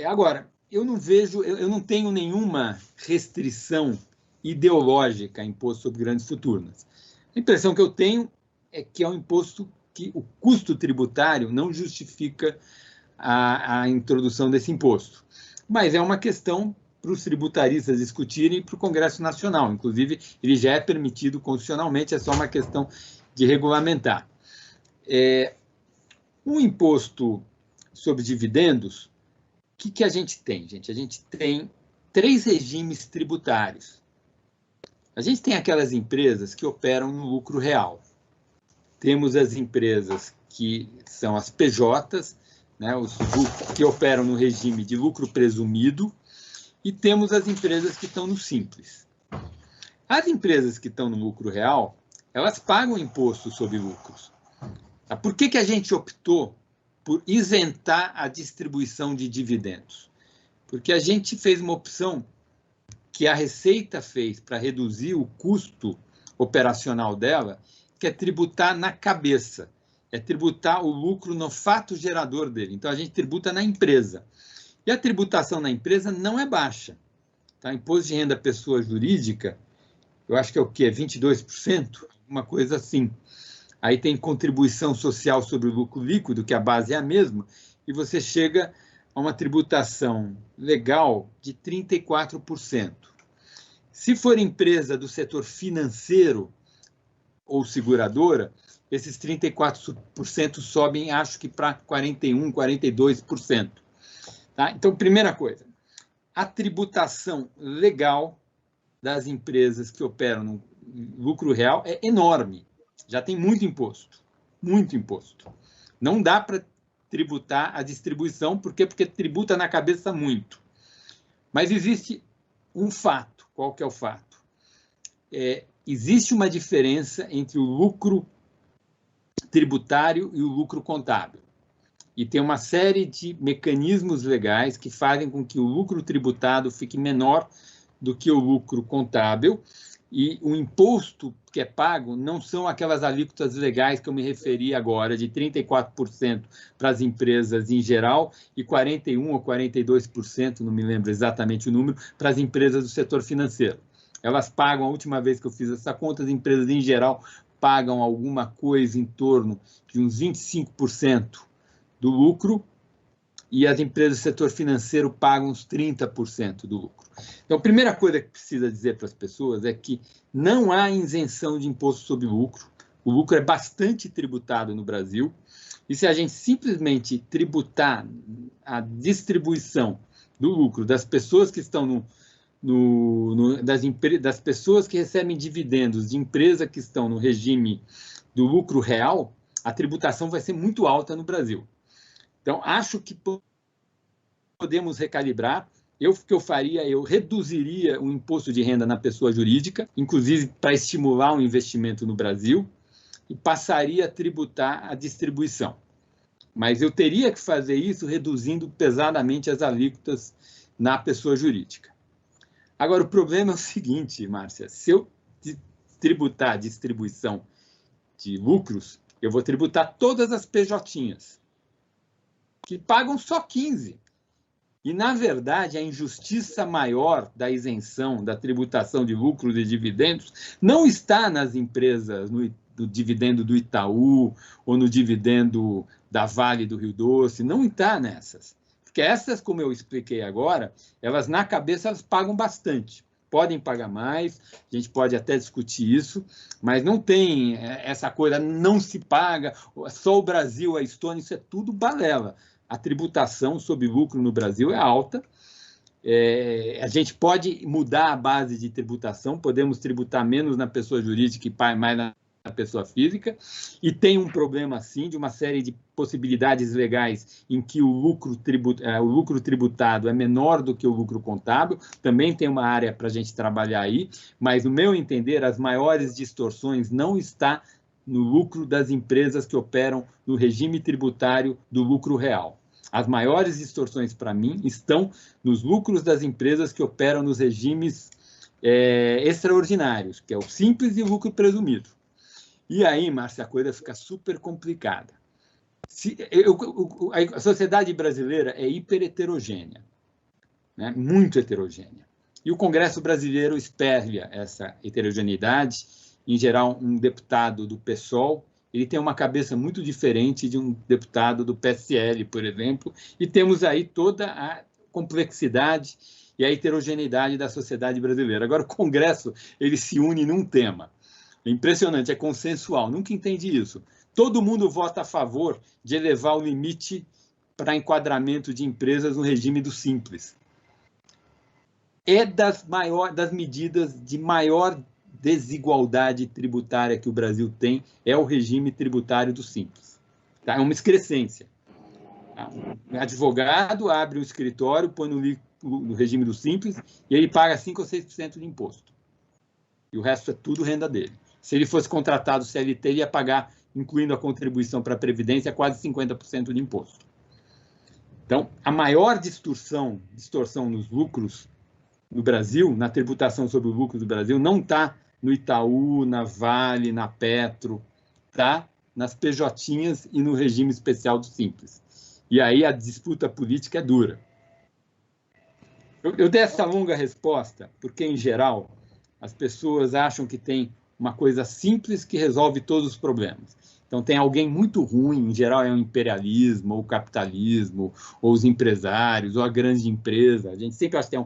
Agora, eu não tenho nenhuma restrição ideológica a imposto sobre grandes fortunas. A impressão que eu tenho é que é um imposto que o custo tributário não justifica a introdução desse imposto. Mas é uma questão para os tributaristas discutirem e para o Congresso Nacional. Inclusive, ele já é permitido constitucionalmente, é só uma questão de regulamentar. Um imposto sobre dividendos, o que a gente tem, gente? A gente tem 3 regimes tributários. A gente tem aquelas empresas que operam no lucro real. Temos as empresas que são as PJs, né, que operam no regime de lucro presumido, e temos as empresas que estão no simples. As empresas que estão no lucro real, elas pagam imposto sobre lucros. Por que a gente optou por isentar a distribuição de dividendos? Porque a gente fez uma opção que a Receita fez para reduzir o custo operacional dela, que é tributar na cabeça, é tributar o lucro no fato gerador dele. Então, a gente tributa na empresa. E a tributação na empresa não é baixa. Tá? Imposto de renda pessoa jurídica, eu acho que é o quê? 22%? Uma coisa assim. Aí tem contribuição social sobre o lucro líquido, que a base é a mesma, e você chega a uma tributação legal de 34%. Se for empresa do setor financeiro ou seguradora, esses 34% sobem, acho que para 41%, 42%. Tá? Então, primeira coisa, a tributação legal das empresas que operam no lucro real é enorme. Já tem muito imposto, muito imposto. Não dá para tributar a distribuição, por quê? Porque tributa na cabeça muito. Mas existe um fato. Qual que é o fato? Existe uma diferença entre o lucro tributário e o lucro contábil. E tem uma série de mecanismos legais que fazem com que o lucro tributado fique menor do que o lucro contábil, e o imposto que é pago não são aquelas alíquotas legais que eu me referi agora, de 34% para as empresas em geral e 41% ou 42%, não me lembro exatamente o número, para as empresas do setor financeiro. Elas pagam, a última vez que eu fiz essa conta, as empresas em geral pagam alguma coisa em torno de uns 25% do lucro, e as empresas do setor financeiro pagam uns 30% do lucro. Então, a primeira coisa que precisa dizer para as pessoas é que não há isenção de imposto sobre lucro. O lucro é bastante tributado no Brasil, e se a gente simplesmente tributar a distribuição do lucro das pessoas que estão das pessoas que recebem dividendos de empresas que estão no regime do lucro real, a tributação vai ser muito alta no Brasil. Então, acho que podemos recalibrar. O que eu faria, eu reduziria o imposto de renda na pessoa jurídica, inclusive para estimular o investimento no Brasil, e passaria a tributar a distribuição. Mas eu teria que fazer isso reduzindo pesadamente as alíquotas na pessoa jurídica. Agora, o problema é o seguinte, Márcia, se eu tributar a distribuição de lucros, eu vou tributar todas as PJinhas, que pagam só 15%. E, na verdade, a injustiça maior da isenção da tributação de lucros e dividendos não está nas empresas, no dividendo do Itaú ou no dividendo da Vale do Rio Doce, não está nessas. Porque essas, como eu expliquei agora, elas na cabeça elas pagam bastante. Podem pagar mais, a gente pode até discutir isso, mas não tem essa coisa, não se paga, só o Brasil, a Estônia, isso é tudo balela. A tributação sobre lucro no Brasil é alta. A gente pode mudar a base de tributação, podemos tributar menos na pessoa jurídica e mais na pessoa física, e tem um problema, sim, de uma série de possibilidades legais em que o lucro tributado é menor do que o lucro contábil, também tem uma área para a gente trabalhar aí, mas, no meu entender, as maiores distorções não estão no lucro das empresas que operam no regime tributário do lucro real. As maiores distorções, para mim, estão nos lucros das empresas que operam nos regimes extraordinários, que é o simples e o lucro presumido. E aí, Márcia, a coisa fica super complicada. A sociedade brasileira é hiper heterogênea, né? Muito heterogênea. E o Congresso brasileiro espelha essa heterogeneidade. Em geral, um deputado do PSOL, ele tem uma cabeça muito diferente de um deputado do PSL, por exemplo, e temos aí toda a complexidade e a heterogeneidade da sociedade brasileira. Agora, o Congresso, ele se une num tema. É impressionante, é consensual, nunca entendi isso. Todo mundo vota a favor de elevar o limite para enquadramento de empresas no regime do Simples. É das medidas de maior desigualdade tributária que o Brasil tem, é o regime tributário do Simples. Tá? É uma excrescência. Um advogado abre um escritório, põe no regime do Simples e ele paga 5% ou 6% de imposto. E o resto é tudo renda dele. Se ele fosse contratado CLT, ele ia pagar, incluindo a contribuição para a Previdência, quase 50% de imposto. Então, a maior distorção nos lucros no Brasil, na tributação sobre o lucro do Brasil, não está no Itaú, na Vale, na Petro, está nas PJinhas e no regime especial do Simples. E aí a disputa política é dura. Eu dei essa longa resposta porque, em geral, as pessoas acham que tem uma coisa simples que resolve todos os problemas. Então, tem alguém muito ruim, em geral é o imperialismo, ou o capitalismo, ou os empresários, ou a grande empresa. A gente sempre acha que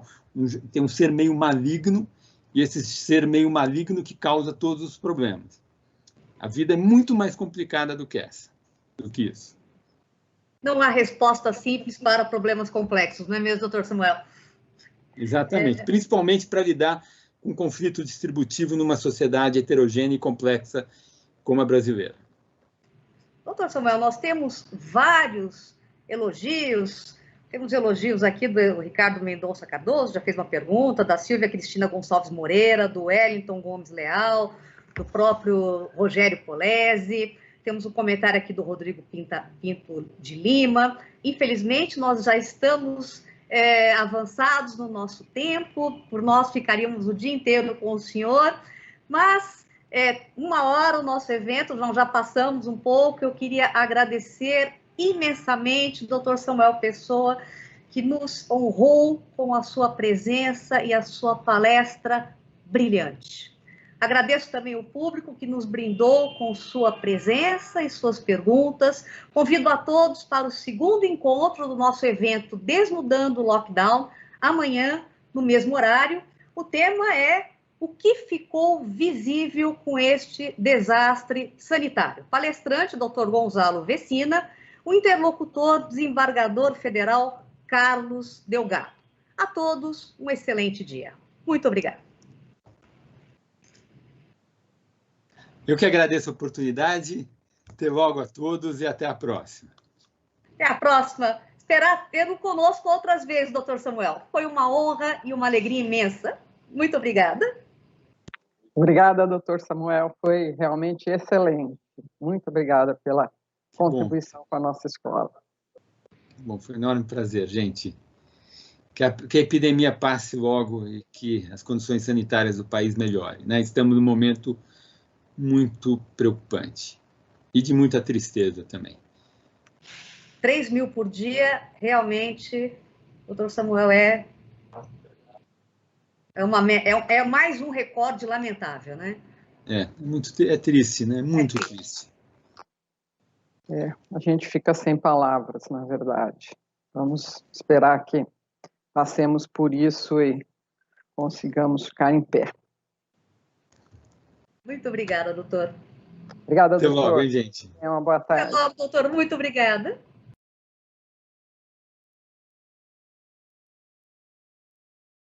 tem um ser meio maligno, e esse ser meio maligno que causa todos os problemas. A vida é muito mais complicada do que isso. Não há resposta simples para problemas complexos, não é mesmo, doutor Samuel? Exatamente, principalmente para lidar com conflito distributivo numa sociedade heterogênea e complexa como a brasileira. Doutor Samuel, nós temos vários elogios. Temos elogios aqui do Ricardo Mendonça Cardoso, já fez uma pergunta, da Silvia Cristina Gonçalves Moreira, do Wellington Gomes Leal, do próprio Rogério Polese. Temos um comentário aqui do Rodrigo Pinto de Lima. Infelizmente, nós já estamos avançados no nosso tempo, por nós ficaríamos o dia inteiro com o senhor, mas 1 hora o nosso evento, nós já passamos um pouco. Eu queria agradecer imensamente o doutor Samuel Pessoa, que nos honrou com a sua presença e a sua palestra brilhante. Agradeço também o público que nos brindou com sua presença e suas perguntas. Convido a todos para o segundo encontro do nosso evento Desnudando o Lockdown, amanhã, no mesmo horário. O tema é o que ficou visível com este desastre sanitário. Palestrante, Dr. Gonzalo Vecina, o interlocutor, desembargador federal Carlos Delgado. A todos, um excelente dia. Muito obrigada. Eu que agradeço a oportunidade. Até logo a todos e até a próxima. Até a próxima. Esperar tê-lo conosco outras vezes, doutor Samuel. Foi uma honra e uma alegria imensa. Muito obrigada. Obrigada, doutor Samuel. Foi realmente excelente. Muito obrigada pela contribuição com a nossa escola. Bom, foi um enorme prazer, gente. Que a epidemia passe logo e que as condições sanitárias do país melhorem, né? Estamos num momento muito preocupante e de muita tristeza também. 3 mil por dia, realmente, doutor Samuel, é mais um recorde lamentável, né? É triste, né? Muito triste. A gente fica sem palavras, na verdade. Vamos esperar que passemos por isso e consigamos ficar em pé. Muito obrigada, doutor. Obrigada, doutor. Até logo, hein, gente? Uma boa tarde. Até logo, doutor. Muito obrigada.